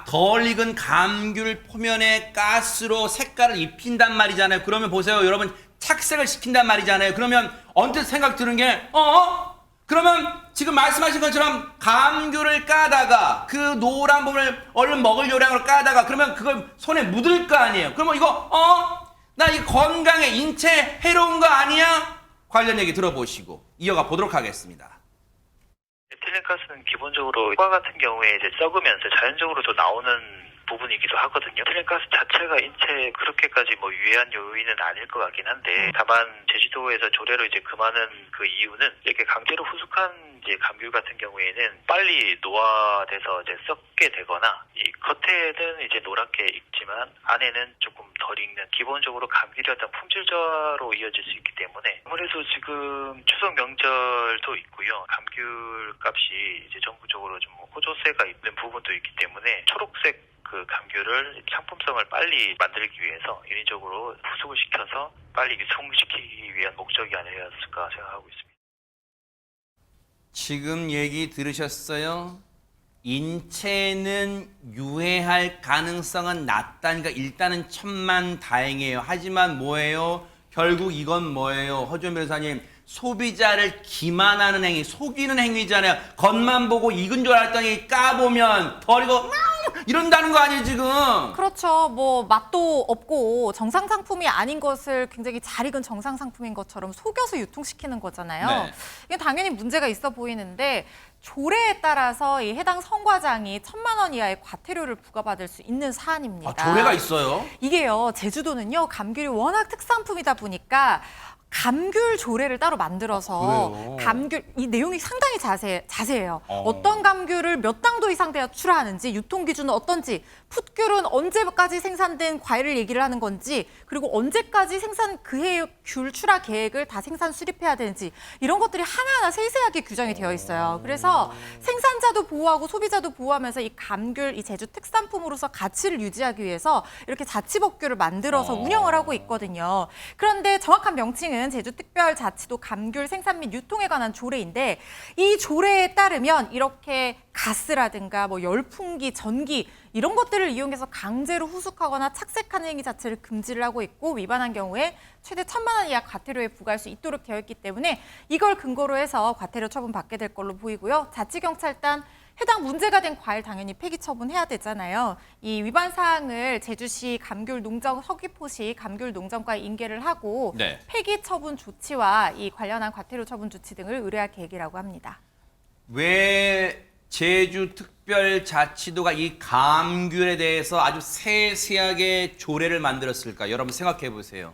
Speaker 1: 덜 익은 감귤 표면에 가스로 색깔을 입힌단 말이잖아요. 그러면 보세요. 여러분 착색을 시킨단 말이잖아요. 그러면 언뜻 생각 드는 게 그러면 지금 말씀하신 것처럼 감귤을 까다가 그 노란 부분을 얼른 먹을 요량으로 까다가 그러면 그걸 손에 묻을 거 아니에요. 그러면 이거 나 이 건강에 인체에 해로운 거 아니야? 관련 얘기 들어보시고 이어가 보도록 하겠습니다.
Speaker 9: 에틸렌 가스는 기본적으로 과 같은 경우에 이제 썩으면서 자연적으로도 나오는 부분이기도 하거든요. 에틸렌 가스 자체가 인체에 그렇게까지 뭐 유해한 요인은 아닐 것 같긴 한데 다만 제주도에서 조례로 이제 금하는 그 이유는 이렇게 강제로 후숙한 이제 감귤 같은 경우에는 빨리 노화돼서 이제 썩게 되거나 이 겉에는 이제 노랗게 익지만 안에는 조금 덜 익는 기본적으로 감귤이 어떤 품질저하로 이어질 수 있기 때문에 아무래도 지금 추석 명절도 있고요. 감귤 값이 이제 전국적으로 좀 호조세가 있는 부분도 있기 때문에 초록색 그 감귤을 상품성을 빨리 만들기 위해서 인위적으로 후숙을 시켜서 빨리 유통시키기 위한 목적이 아니었을까 생각하고 있습니다.
Speaker 1: 지금 얘기 들으셨어요? 인체는 유해할 가능성은 낮다니까 일단은 천만다행이에요. 하지만 뭐예요? 결국 이건 뭐예요? 허준 변호사님, 소비자를 기만하는 행위, 속이는 행위잖아요. 겉만 보고 익은 줄 알았더니 까보면 버리고 이런다는 거 아니에요 지금?
Speaker 6: 그렇죠. 뭐 맛도 없고 정상 상품이 아닌 것을 굉장히 잘 익은 정상 상품인 것처럼 속여서 유통시키는 거잖아요.
Speaker 1: 네.
Speaker 6: 이게 당연히 문제가 있어 보이는데 조례에 따라서 이 해당 성과장이 1,000만 원 이하의 과태료를 부과받을 수 있는 사안입니다.
Speaker 1: 조례가 있어요?
Speaker 6: 이게요, 제주도는요, 감귤이 워낙 특산품이다 보니까 감귤 조례를 따로 만들어서
Speaker 1: 그래요?
Speaker 6: 감귤 이 내용이 상당히 자세해요. 어떤 감귤을 몇 당도 이상 되어 출하하는지, 유통 기준은 어떤지, 풋귤은 언제까지 생산된 과일을 얘기를 하는 건지, 그리고 언제까지 생산 그해 귤 출하 계획을 다 생산 수립해야 되는지 이런 것들이 하나하나 세세하게 규정이 되어 있어요. 그래서 생산자도 보호하고 소비자도 보호하면서 이 감귤, 이 제주 특산품으로서 가치를 유지하기 위해서 이렇게 자치법규를 만들어서 운영을 하고 있거든요. 그런데 정확한 명칭은 제주특별자치도 감귤 생산 및 유통에 관한 조례인데, 이 조례에 따르면 이렇게 가스라든가 뭐 열풍기, 전기 이런 것들을 이용해서 강제로 후숙하거나 착색하는 행위 자체를 금지를 하고 있고, 위반한 경우에 최대 1,000만 원 이하 과태료에 부과할 수 있도록 되어 있기 때문에 이걸 근거로 해서 과태료 처분받게 될 걸로 보이고요. 자치경찰단 해당 문제가 된 과일 당연히 폐기 처분해야 되잖아요. 이 위반 사항을 제주시 감귤 농정 서귀포시 감귤 농정과에 인계를 하고
Speaker 1: 네.
Speaker 6: 폐기 처분 조치와 이 관련한 과태료 처분 조치 등을 의뢰할 계획이라고 합니다.
Speaker 1: 왜 제주특별자치도가 이 감귤에 대해서 아주 세세하게 조례를 만들었을까? 여러분 생각해 보세요.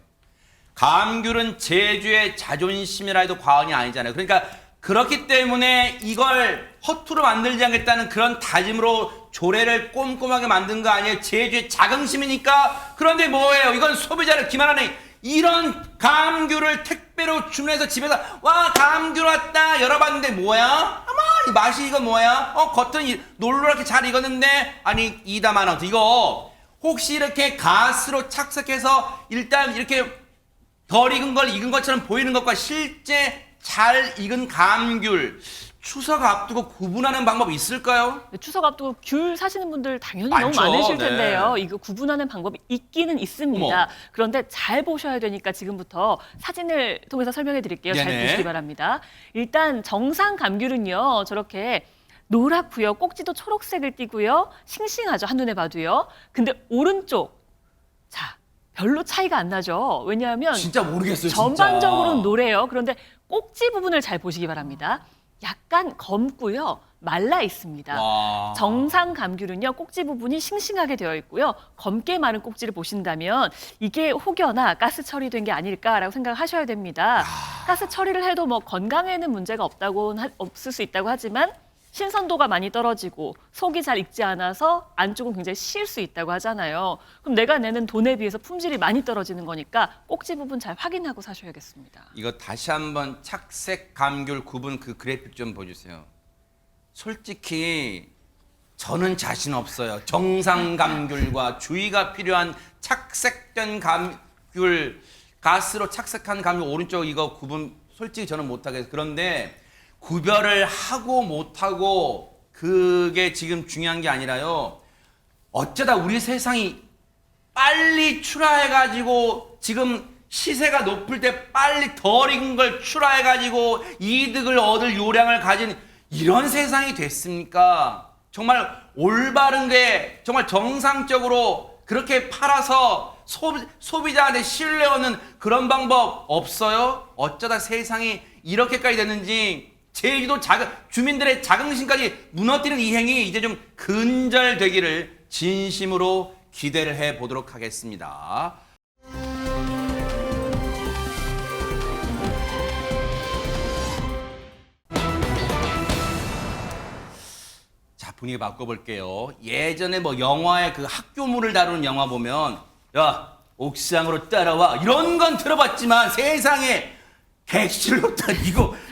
Speaker 1: 감귤은 제주의 자존심이라 해도 과언이 아니잖아요. 그러니까 그렇기 때문에 이걸 허투루 만들지 않겠다는 그런 다짐으로 조례를 꼼꼼하게 만든 거 아니에요? 제주의 자긍심이니까. 그런데 뭐예요? 이건 소비자를 기만하는, 이런 감귤을 택배로 주문해서 집에서 와 감귤 왔다 열어봤는데 뭐야? 아마 이 맛이 이거 뭐야? 겉은 놀랍게 잘 익었는데 아니 이다만 원. 이거 혹시 이렇게 가스로 착색해서 일단 이렇게 덜 익은 걸 익은 것처럼 보이는 것과 실제 잘 익은 감귤 추석 앞두고 구분하는 방법이 있을까요?
Speaker 2: 추석 앞두고 귤 사시는 분들 당연히
Speaker 1: 많죠.
Speaker 2: 너무 많으실
Speaker 1: 네.
Speaker 2: 텐데요. 이거 구분하는 방법이 있기는 있습니다.
Speaker 1: 어머.
Speaker 2: 그런데 잘 보셔야 되니까 지금부터 사진을 통해서 설명해 드릴게요. 잘
Speaker 1: 네네.
Speaker 2: 보시기 바랍니다. 일단 정상 감귤은요. 저렇게 노랗고요. 꼭지도 초록색을 띠고요. 싱싱하죠. 한눈에 봐도요. 근데 오른쪽, 자 별로 차이가 안 나죠. 왜냐하면
Speaker 1: 진짜 모르겠어요.
Speaker 2: 전반적으로는
Speaker 1: 진짜.
Speaker 2: 노래요. 그런데 꼭지 부분을 잘 보시기 바랍니다. 약간 검고요. 말라 있습니다.
Speaker 1: 와.
Speaker 2: 정상 감귤은요. 꼭지 부분이 싱싱하게 되어 있고요. 검게 마른 꼭지를 보신다면 이게 혹여나 가스 처리된 게 아닐까라고 생각하셔야 됩니다. 가스 처리를 해도 뭐 건강에는 문제가 없을 수 있다고 하지만 신선도가 많이 떨어지고 속이 잘 익지 않아서 안쪽은 굉장히 실 수 있다고 하잖아요. 그럼 내가 내는 돈에 비해서 품질이 많이 떨어지는 거니까 꼭지 부분 잘 확인하고 사셔야겠습니다.
Speaker 1: 이거 다시 한번 착색 감귤 구분 그 그래픽 좀 보여주세요. 솔직히 저는 자신 없어요. 정상 감귤과 주의가 필요한 착색된 감귤, 가스로 착색한 감귤 오른쪽 이거 구분 솔직히 저는 못하겠어요. 그런데 구별을 하고 못하고 그게 지금 중요한 게 아니라요. 어쩌다 우리 세상이 빨리 출하해가지고 지금 시세가 높을 때 빨리 덜 익은 걸 출하해가지고 이득을 얻을 요량을 가진 이런 세상이 됐습니까? 정말 올바른 게 정말 정상적으로 그렇게 팔아서 소비자한테 신뢰 얻는 그런 방법 없어요? 어쩌다 세상이 이렇게까지 됐는지 제주도 주민들의 자긍심까지 무너뜨리는 이 행위 이제 좀 근절되기를 진심으로 기대를 해보도록 하겠습니다. 자, 분위기 바꿔볼게요. 예전에 뭐 영화의 그 학교물을 다루는 영화 보면 야 옥상으로 따라와 이런 건 들어봤지만 세상에 객실로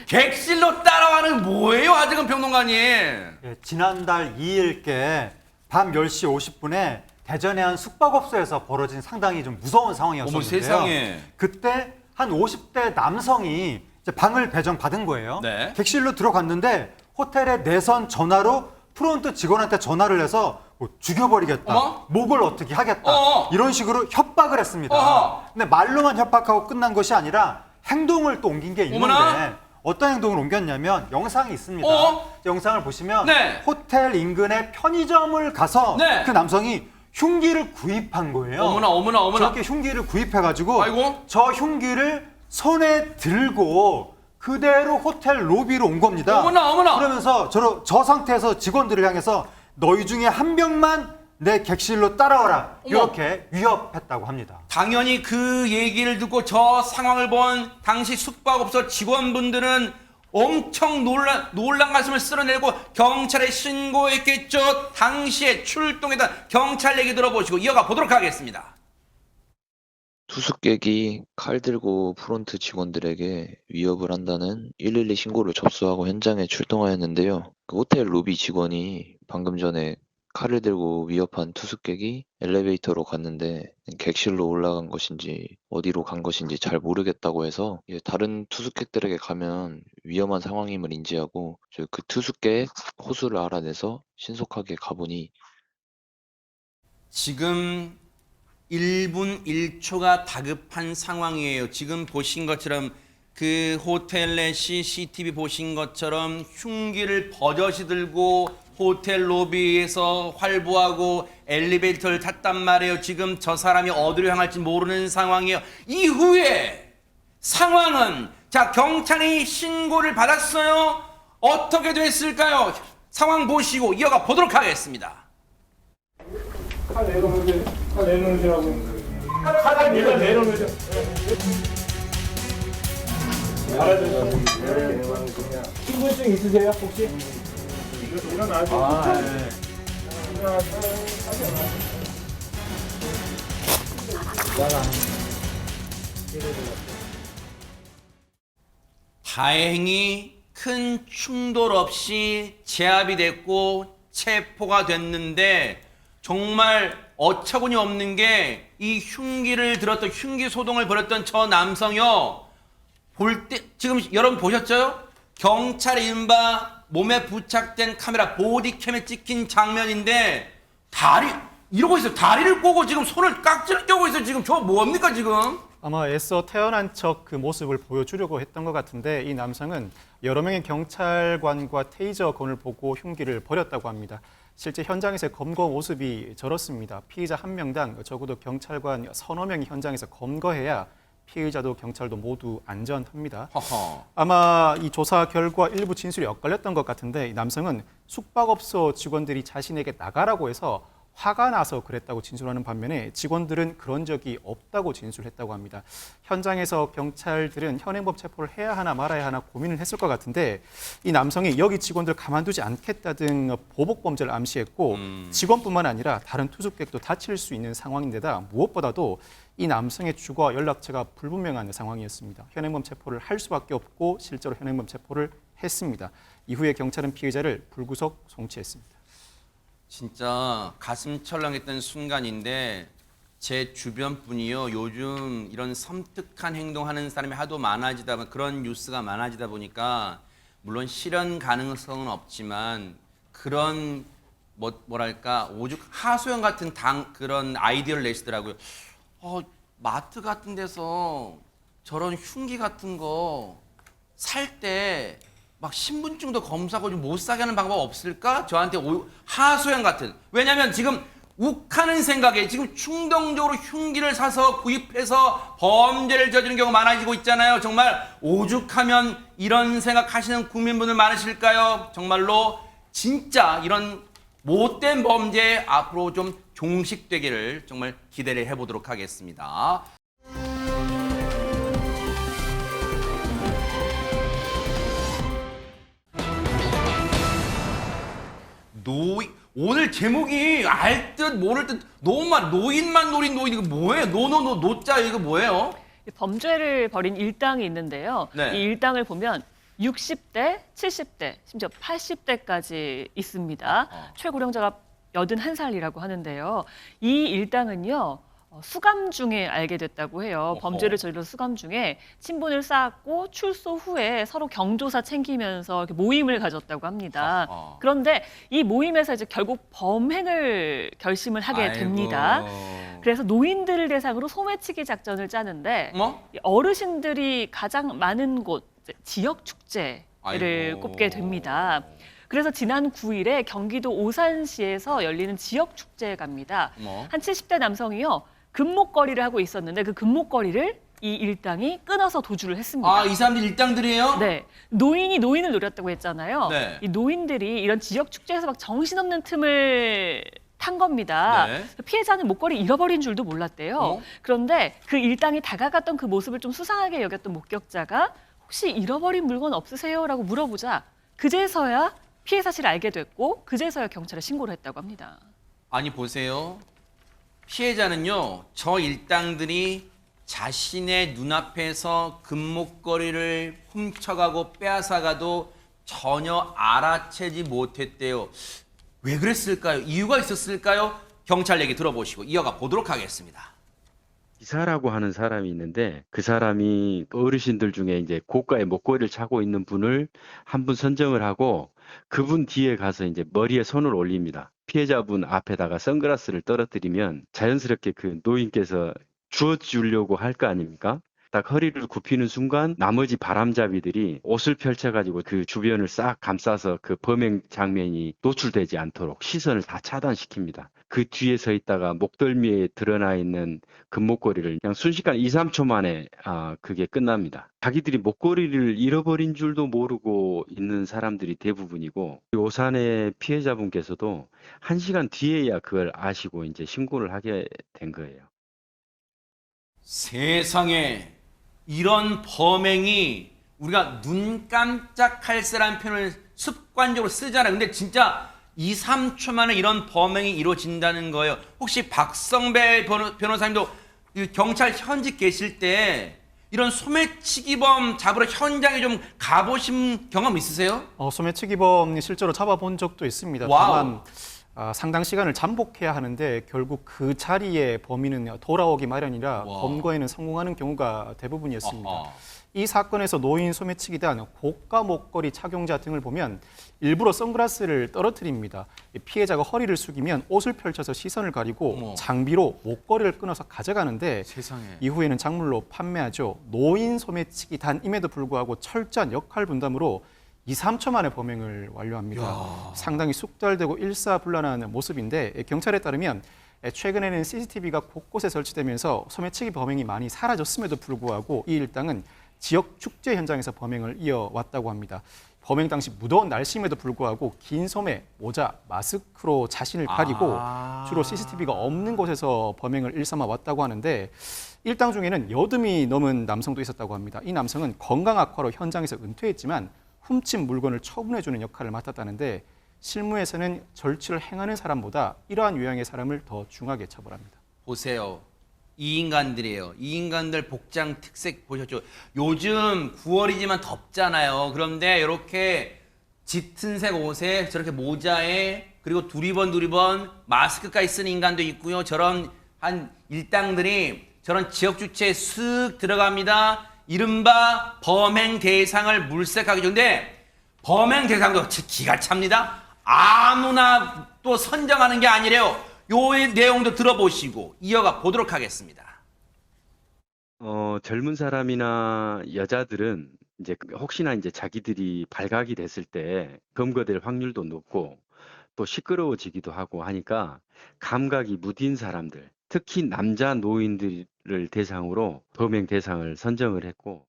Speaker 1: 객실로 따라와는 뭐예요, 하재근 평론가님?
Speaker 3: 예, 지난달 2일께 밤 10시 50분에 대전의 한 숙박업소에서 벌어진 상당히 좀 무서운 상황이었는데요.
Speaker 1: 어머, 세상에.
Speaker 3: 그때 한 50대 남성이 이제 방을 배정받은 거예요.
Speaker 1: 네.
Speaker 3: 객실로 들어갔는데 호텔의 내선 전화로 프론트 직원한테 전화를 해서 뭐 죽여버리겠다,
Speaker 1: 어머?
Speaker 3: 목을 어떻게 하겠다
Speaker 1: 어어.
Speaker 3: 이런 식으로 협박을 했습니다.
Speaker 1: 어허.
Speaker 3: 근데 말로만 협박하고 끝난 것이 아니라 행동을 또 옮긴 게 있는데
Speaker 1: 어머나?
Speaker 3: 어떤 행동을 옮겼냐면 영상이 있습니다.
Speaker 1: 어?
Speaker 3: 영상을 보시면
Speaker 1: 네.
Speaker 3: 호텔 인근의 편의점을 가서
Speaker 1: 네.
Speaker 3: 그 남성이 흉기를 구입한 거예요.
Speaker 1: 어머나.
Speaker 3: 저렇게 흉기를 구입해가지고
Speaker 1: 아이고.
Speaker 3: 저 흉기를 손에 들고 그대로 호텔 로비로 온 겁니다.
Speaker 1: 어머나.
Speaker 3: 그러면서 저 상태에서 직원들을 향해서 너희 중에 한 명만 내 객실로 따라와라.
Speaker 1: 어머.
Speaker 3: 이렇게 위협했다고 합니다.
Speaker 1: 당연히 그 얘기를 듣고 저 상황을 본 당시 숙박업소 직원분들은 엄청 놀란 가슴을 쓸어내고 경찰에 신고했겠죠. 당시에 출동했던 경찰 얘기 들어보시고 이어가 보도록 하겠습니다.
Speaker 10: 투숙객이 칼 들고 프론트 직원들에게 위협을 한다는 112 신고를 접수하고 현장에 출동하였는데요. 그 호텔 로비 직원이 방금 전에 칼을 들고 위협한 투숙객이 엘리베이터로 갔는데 객실로 올라간 것인지 어디로 간 것인지 잘 모르겠다고 해서 다른 투숙객들에게 가면 위험한 상황임을 인지하고 그 투숙객 호수를 알아내서 신속하게 가보니
Speaker 1: 지금 1분 1초가 다급한 상황이에요. 지금 보신 것처럼 그 호텔 내 CCTV 보신 것처럼 흉기를 버젓이 들고 호텔 로비에서 활보하고 엘리베이터를 탔단 말이에요. 지금 저 사람이 어디로 향할지 모르는 상황이에요. 이후에 상황은 자 경찰이 신고를 받았어요. 어떻게 됐을까요? 상황 보시고 이어가 보도록 하겠습니다.
Speaker 11: 칼 내놓으시라고. 칼 일단 내놓으셔. 신분증 있으세요 혹시? 일어나죠.
Speaker 1: 다행히 큰 충돌 없이 제압이 됐고 체포가 됐는데 정말 어처구니 없는 게 이 흉기를 들었던 흉기 소동을 벌였던 저 남성이요. 볼 때 지금 여러분 보셨죠? 경찰의 이른바 몸에 부착된 카메라 보디캠에 찍힌 장면인데 이러고 있어요. 다리를 꼬고 지금 손을 깍지를 껴고 있어요. 지금 저 뭡니까 지금?
Speaker 5: 아마 애써 태어난 척 그 모습을 보여주려고 했던 것 같은데 이 남성은 여러 명의 경찰관과 테이저건을 보고 흉기를 버렸다고 합니다. 실제 현장에서의 검거 모습이 저렇습니다. 피의자 한 명당 적어도 경찰관 서너 명이 현장에서 검거해야 피의자도 경찰도 모두 안전합니다.
Speaker 1: 허허.
Speaker 5: 아마 이 조사 결과 일부 진술이 엇갈렸던 것 같은데 이 남성은 숙박업소 직원들이 자신에게 나가라고 해서 화가 나서 그랬다고 진술하는 반면에 직원들은 그런 적이 없다고 진술했다고 합니다. 현장에서 경찰들은 현행범 체포를 해야 하나 말아야 하나 고민을 했을 것 같은데 이 남성이 여기 직원들 가만두지 않겠다 등 보복 범죄를 암시했고 직원뿐만 아니라 다른 투숙객도 다칠 수 있는 상황인데다 무엇보다도 이 남성의 주거와 연락처가 불분명한 상황이었습니다. 현행범 체포를 할 수밖에 없고 실제로 현행범 체포를 했습니다. 이후에 경찰은 피의자를 불구속 송치했습니다.
Speaker 1: 진짜 가슴 철렁했던 순간인데 제 주변 분이요. 요즘 이런 섬뜩한 행동하는 사람이 하도 많아지다 보니까 그런 뉴스가 많아지다 보니까 물론 실현 가능성은 없지만 그런 뭐랄까 오죽 하소연 같은 그런 아이디어를 내시더라고요. 마트 같은 데서 저런 흉기 같은 거 살 때 막 신분증도 검사하고 좀 못 사게 하는 방법 없을까? 저한테 하소연 같은. 왜냐면 지금 욱하는 생각에 지금 충동적으로 흉기를 사서 구입해서 범죄를 저지르는 경우가 많아지고 있잖아요. 정말 오죽하면 이런 생각하시는 국민분들 많으실까요? 정말로 진짜 이런 못된 범죄 앞으로 좀 종식되기를 정말 기대를 해보도록 하겠습니다. 오늘 제목이 알 듯 모를 듯 노인만 노린 이거 뭐예요? 노자 이거 뭐예요?
Speaker 2: 범죄를 벌인 일당이 있는데요.
Speaker 1: 네.
Speaker 2: 이 일당을 보면 60대, 70대, 심지어 80대까지 있습니다. 최고령자가 81살이라고 하는데요. 이 일당은요. 수감 중에 알게 됐다고 해요. 범죄를 저지른 수감 중에 친분을 쌓았고 출소 후에 서로 경조사 챙기면서 이렇게 모임을 가졌다고 합니다. 그런데 이 모임에서 이제 결국 범행을 결심을 하게 됩니다. 그래서 노인들을 대상으로 소매치기 작전을 짜는데 어르신들이 가장 많은 곳 지역 축제를 꼽게 됩니다. 그래서 지난 9일에 경기도 오산시에서 열리는 지역 축제에 갑니다. 한 70대 남성이요. 금목걸이를 하고 있었는데 그 금목걸이를 이 일당이 끊어서 도주를 했습니다.
Speaker 1: 이 사람들 일당들이에요?
Speaker 2: 네. 노인이 노인을 노렸다고 했잖아요.
Speaker 1: 네.
Speaker 2: 이 노인들이 이런 지역 축제에서 막 정신없는 틈을 탄 겁니다.
Speaker 1: 네.
Speaker 2: 피해자는 목걸이 잃어버린 줄도 몰랐대요.
Speaker 1: 어?
Speaker 2: 그런데 그 일당이 다가갔던 그 모습을 좀 수상하게 여겼던 목격자가 혹시 잃어버린 물건 없으세요? 라고 물어보자 그제서야 피해 사실을 알게 됐고 그제서야 경찰에 신고를 했다고 합니다.
Speaker 1: 아니 보세요. 피해자는요. 저 일당들이 자신의 눈앞에서 금목걸이를 훔쳐가고 빼앗아가도 전혀 알아채지 못했대요. 왜 그랬을까요? 이유가 있었을까요? 경찰 얘기 들어보시고 이어가 보도록 하겠습니다.
Speaker 12: 기사라고 하는 사람이 있는데 그 사람이 어르신들 중에 이제 고가의 목걸이를 차고 있는 분을 한 분 선정을 하고 그분 뒤에 가서 이제 머리에 손을 올립니다. 피해자분 앞에다가 선글라스를 떨어뜨리면 자연스럽게 그 노인께서 주워주려고 할 거 아닙니까? 딱 허리를 굽히는 순간 나머지 바람잡이들이 옷을 펼쳐가지고 그 주변을 싹 감싸서 그 범행 장면이 노출되지 않도록 시선을 다 차단시킵니다. 그 뒤에 서 있다가 목덜미에 드러나 있는 금목걸이를 그냥 순식간 2, 3초 만에 그게 끝납니다. 자기들이 목걸이를 잃어버린 줄도 모르고 있는 사람들이 대부분이고 오산의 피해자분께서도 1시간 뒤에야 그걸 아시고 이제 신고를 하게 된 거예요.
Speaker 1: 세상에 이런 범행이 우리가 눈 깜짝할 새라는 표현을 습관적으로 쓰잖아요. 근데 진짜 2, 3초 만에 이런 범행이 이루어진다는 거예요. 혹시 박성배 변호사님도 경찰 현직 계실 때 이런 소매치기범 잡으러 현장에 좀 가보신 경험 있으세요?
Speaker 5: 소매치기범 실제로 잡아본 적도 있습니다.
Speaker 1: 와우.
Speaker 5: 다만 상당 시간을 잠복해야 하는데 결국 그 자리에 범인은 돌아오기 마련이라
Speaker 1: 와.
Speaker 5: 검거에는 성공하는 경우가 대부분이었습니다.
Speaker 1: 아하.
Speaker 5: 이 사건에서 노인 소매치기단 고가 목걸이 착용자 등을 보면 일부러 선글라스를 떨어뜨립니다. 피해자가 허리를 숙이면 옷을 펼쳐서 시선을 가리고
Speaker 1: 어머.
Speaker 5: 장비로 목걸이를 끊어서 가져가는데
Speaker 1: 세상에.
Speaker 5: 이후에는 작물로 판매하죠. 노인 소매치기단임에도 불구하고 철저한 역할 분담으로 2, 3초 만에 범행을 완료합니다.
Speaker 1: 야.
Speaker 5: 상당히 숙달되고 일사불란한 모습인데 경찰에 따르면 최근에는 CCTV가 곳곳에 설치되면서 소매치기 범행이 많이 사라졌음에도 불구하고 이 일당은 지역 축제 현장에서 범행을 이어왔다고 합니다. 범행 당시 무더운 날씨임에도 불구하고 긴 소매, 모자, 마스크로 자신을 가리고 주로 CCTV가 없는 곳에서 범행을 일삼아 왔다고 하는데 일당 중에는 여든이 넘은 남성도 있었다고 합니다. 이 남성은 건강 악화로 현장에서 은퇴했지만 훔친 물건을 처분해주는 역할을 맡았다는데 실무에서는 절취를 행하는 사람보다 이러한 유형의 사람을 더 중하게 처벌합니다.
Speaker 1: 보세요. 이 인간들이에요. 이 인간들 복장 특색 보셨죠? 요즘 9월이지만 덥잖아요. 그런데 이렇게 짙은색 옷에 저렇게 모자에 그리고 두리번 마스크까지 쓰는 인간도 있고요. 저런 한 일당들이 저런 지역 주체에 쓱 들어갑니다. 이른바 범행 대상을 물색하기 전에 범행 대상도 기가 찹니다. 아무나 또 선정하는 게 아니래요. 요 내용도 들어보시고 이어가 보도록 하겠습니다.
Speaker 12: 젊은 사람이나 여자들은 이제 혹시나 이제 자기들이 발각이 됐을 때 검거될 확률도 높고 또 시끄러워지기도 하고 하니까 감각이 무딘 사람들, 특히 남자 노인들을 대상으로 범행 대상을 선정을 했고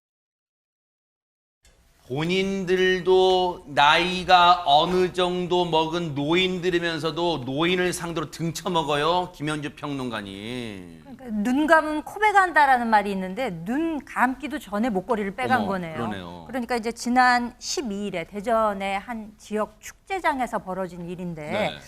Speaker 1: 본인들도 나이가 어느 정도 먹은 노인들이면서도 노인을 상대로 등쳐먹어요. 김현주 평론가님.
Speaker 4: 그러니까 눈 감으면 코베 간다라는 말이 있는데 눈 감기도 전에 목걸이를 빼간
Speaker 1: 어머,
Speaker 4: 거네요.
Speaker 1: 그러네요.
Speaker 4: 그러니까 이제 지난 12일에 대전의 한 지역 축제장에서 벌어진 일인데
Speaker 1: 네.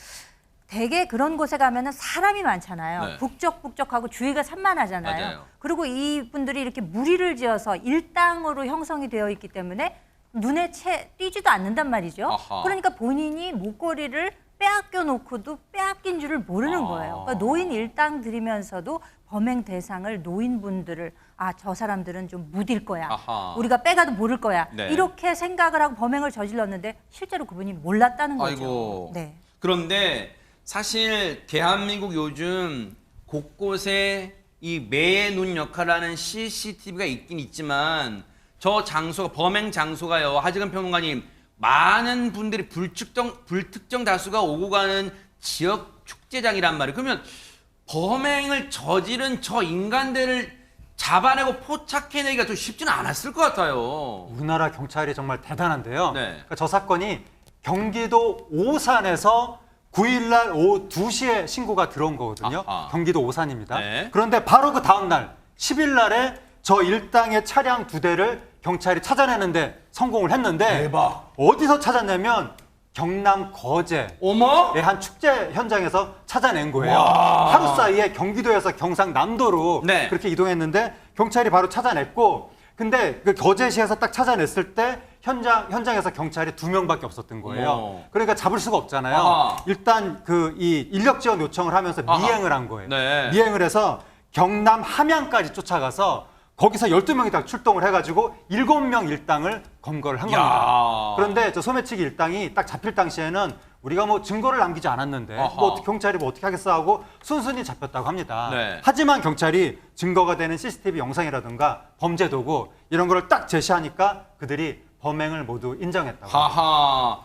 Speaker 4: 대개 그런 곳에 가면은 사람이 많잖아요.
Speaker 1: 네.
Speaker 4: 북적북적하고 주위가 산만하잖아요.
Speaker 1: 맞아요.
Speaker 4: 그리고 이분들이 이렇게 무리를 지어서 일당으로 형성이 되어 있기 때문에 눈에 띄지도 않는단 말이죠.
Speaker 1: 아하.
Speaker 4: 그러니까 본인이 목걸이를 빼앗겨 놓고도 빼앗긴 줄을 모르는 거예요. 그러니까 노인 일당 들이면서도 범행 대상을 노인분들을 저 사람들은 좀 무딜 거야.
Speaker 1: 아하.
Speaker 4: 우리가 빼가도 모를 거야.
Speaker 1: 네.
Speaker 4: 이렇게 생각을 하고 범행을 저질렀는데 실제로 그분이 몰랐다는 거죠.
Speaker 1: 아이고.
Speaker 4: 네.
Speaker 1: 그런데 사실 대한민국 요즘 곳곳에 이 매의 눈 역할을 하는 CCTV가 있긴 있지만 저 장소가 범행 장소가요. 하지근 평론가님 많은 분들이 불특정 다수가 오고 가는 지역 축제장이란 말이에요. 그러면 범행을 저지른 저 인간들을 잡아내고 포착해내기가 좀 쉽지는 않았을 것 같아요.
Speaker 3: 우리나라 경찰이 정말 대단한데요.
Speaker 1: 네.
Speaker 3: 그러니까 저 사건이 경기도 오산에서 9일 날 오후 2시에 신고가 들어온 거거든요.
Speaker 1: 아하.
Speaker 3: 경기도 오산입니다.
Speaker 1: 네.
Speaker 3: 그런데 바로 그 다음 날 10일 날에 저 일당의 차량 2대를 경찰이 찾아내는데 성공을 했는데
Speaker 1: 대박.
Speaker 3: 어디서 찾았냐면 경남 거제의
Speaker 1: 어머?
Speaker 3: 한 축제 현장에서 찾아낸 거예요.
Speaker 1: 와.
Speaker 3: 하루 사이에 경기도에서 경상남도로
Speaker 1: 네.
Speaker 3: 그렇게 이동했는데 경찰이 바로 찾아냈고 근데 그 거제시에서 딱 찾아냈을 때 현장에서 경찰이 2명밖에 없었던 거예요.
Speaker 1: 어머.
Speaker 3: 그러니까 잡을 수가 없잖아요.
Speaker 1: 아하.
Speaker 3: 일단 이 인력 지원 요청을 하면서
Speaker 1: 아하.
Speaker 3: 미행을 한 거예요.
Speaker 1: 네.
Speaker 3: 미행을 해서 경남 함양까지 쫓아가서 거기서 12명이 다 출동을 해가지고 7명 일당을 검거를 한
Speaker 1: 야.
Speaker 3: 겁니다. 그런데 저 소매치기 일당이 딱 잡힐 당시에는 우리가 뭐 증거를 남기지 않았는데
Speaker 1: 아하.
Speaker 3: 뭐 경찰이 뭐 어떻게 하겠어 하고 순순히 잡혔다고 합니다.
Speaker 1: 네.
Speaker 3: 하지만 경찰이 증거가 되는 CCTV 영상이라든가 범죄 도구 이런 거를 딱 제시하니까 그들이 범행을 모두 인정했다고 합니다.
Speaker 1: 하하.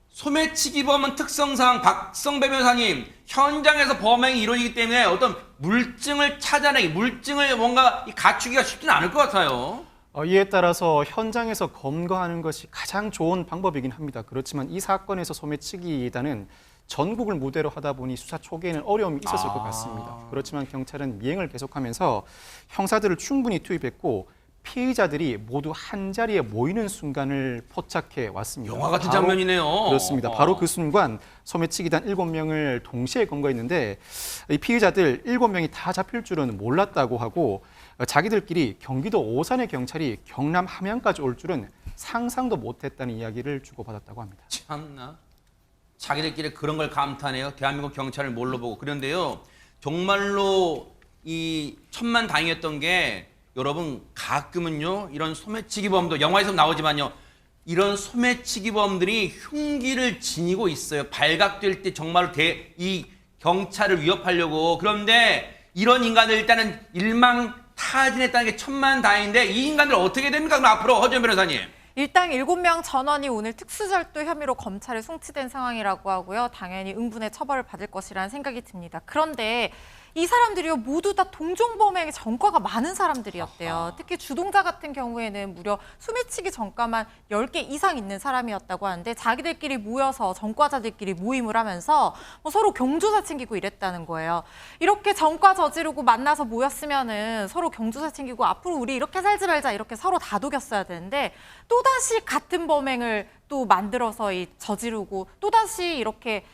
Speaker 1: 소매치기범은 특성상 박성배 변호사님 현장에서 범행이 이루어지기 때문에 어떤 물증을 찾아내기, 물증을 뭔가 갖추기가 쉽지는 않을 것 같아요.
Speaker 5: 이에 따라서 현장에서 검거하는 것이 가장 좋은 방법이긴 합니다. 그렇지만 이 사건에서 소매치기단은 전국을 무대로 하다 보니 수사 초기에는 어려움이 있었을 것 같습니다. 그렇지만 경찰은 미행을 계속하면서 형사들을 충분히 투입했고 피의자들이 모두 한자리에 모이는 순간을 포착해 왔습니다.
Speaker 1: 영화 같은
Speaker 5: 바로
Speaker 1: 장면이네요.
Speaker 5: 그렇습니다. 바로 그 순간 소매치기단 7명을 동시에 검거했는데 이 피의자들 7명이 다 잡힐 줄은 몰랐다고 하고 자기들끼리 경기도 오산의 경찰이 경남 함양까지 올 줄은 상상도 못했다는 이야기를 주고받았다고 합니다.
Speaker 1: 참나. 자기들끼리 그런 걸 감탄해요. 대한민국 경찰을 뭘로 보고. 그런데요. 정말로 이 천만다행이었던 게 여러분 가끔은요. 이런 소매치기범도 영화에서 나오지만요. 이런 소매치기범들이 흉기를 지니고 있어요. 발각될 때 정말로 이 경찰을 위협하려고. 그런데 이런 인간들 일단은 일망타진했다는 게 천만다행인데 이 인간들 어떻게 됩니까? 그럼 앞으로 허지연 변호사님.
Speaker 6: 일당 7명 전원이 오늘 특수절도 혐의로 검찰에 송치된 상황이라고 하고요. 당연히 응분의 처벌을 받을 것이라는 생각이 듭니다. 그런데 이 사람들이요 모두 다 동종범행의 전과가 많은 사람들이었대요.
Speaker 1: 아하.
Speaker 6: 특히 주동자 같은 경우에는 무려 소매치기 전과만 10개 이상 있는 사람이었다고 하는데 자기들끼리 모여서 전과자들끼리 모임을 하면서 서로 경조사 챙기고 이랬다는 거예요. 이렇게 전과 저지르고 만나서 모였으면은 서로 경조사 챙기고 앞으로 우리 이렇게 살지 말자 이렇게 서로 다독였어야 되는데 또다시 같은 범행을 또 만들어서 저지르고 또다시 이렇게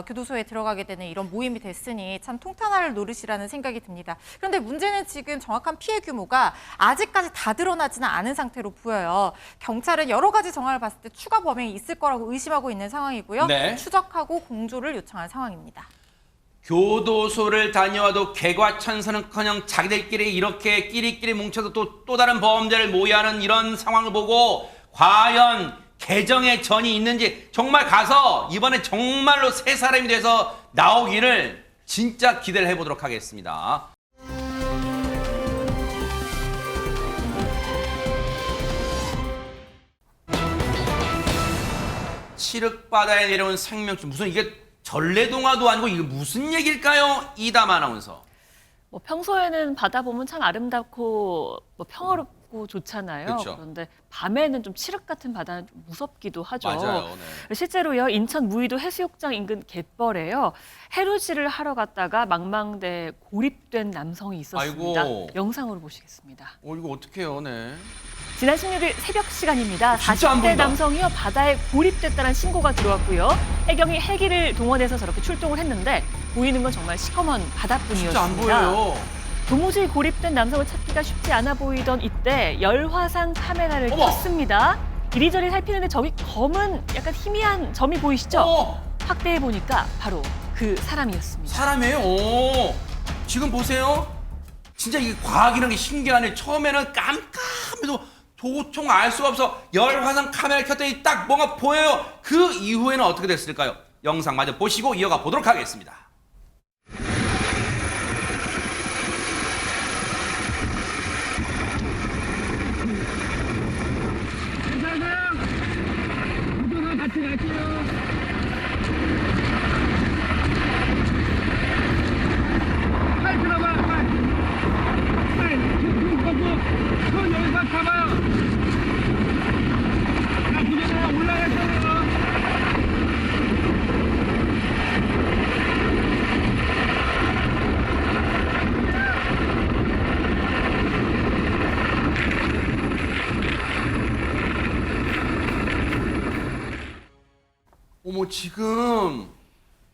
Speaker 6: 교도소에 들어가게 되는 이런 모임이 됐으니 참 통탄할 노릇이라는 생각이 듭니다. 그런데 문제는 지금 정확한 피해 규모가 아직까지 다 드러나지는 않은 상태로 보여요. 경찰은 여러 가지 정황을 봤을 때 추가 범행이 있을 거라고 의심하고 있는 상황이고요.
Speaker 1: 네.
Speaker 6: 추적하고 공조를 요청한 상황입니다.
Speaker 1: 교도소를 다녀와도 개과천선은커녕 자기들끼리 이렇게 끼리끼리 뭉쳐서 또 다른 범죄를 모의하는 이런 상황을 보고 과연 개정의 전이 있는지 정말 가서 이번에 정말로 새 사람이 돼서 나오기를 진짜 기대를 해보도록 하겠습니다. 칠흑바다에 내려온 생명줄 무슨 이게 전래동화도 아니고 이게 무슨 얘기일까요? 이담 아나운서.
Speaker 2: 뭐 평소에는 바다 보면 참 아름답고 뭐 평화롭고 좋잖아요.
Speaker 1: 그쵸.
Speaker 2: 그런데 밤에는 좀 칠흑 같은 바다는 좀 무섭기도 하죠.
Speaker 1: 맞아요. 네.
Speaker 2: 실제로요 인천 무의도 해수욕장 인근 갯벌에요 해루질을 하러 갔다가 망망대에 고립된 남성이 있었습니다.
Speaker 1: 아이고.
Speaker 2: 영상으로 보시겠습니다.
Speaker 1: 이거 어떡해요, 네.
Speaker 2: 지난 16일 새벽 시간입니다.
Speaker 1: 진짜 안
Speaker 2: 40대
Speaker 1: 보인다.
Speaker 2: 남성이요 바다에 고립됐다는 신고가 들어왔고요. 해경이 헬기를 동원해서 저렇게 출동을 했는데 보이는 건 정말 시커먼 바다뿐이었습니다.
Speaker 1: 진짜 안 보여요.
Speaker 2: 도무지 고립된 남성을 찾기가 쉽지 않아 보이던 이때 열화상 카메라를
Speaker 1: 어머.
Speaker 2: 켰습니다. 이리저리 살피는데 저기 검은 약간 희미한 점이 보이시죠? 확대해 보니까 바로 그 사람이었습니다.
Speaker 1: 사람이에요? 오. 지금 보세요. 진짜 이게 과학이라는 게 신기하네. 처음에는 깜깜해도 도통 알 수가 없어. 열화상 카메라를 켰더니 딱 뭔가 보여요. 그 이후에는 어떻게 됐을까요? 영상 마저 보시고 이어가 보도록 하겠습니다.
Speaker 11: 같이 갈게요. 팔 들어봐, 팔. 팔, 손 여기서 잡아요. 자, 부정아 올라갔어요.
Speaker 1: 어머, 지금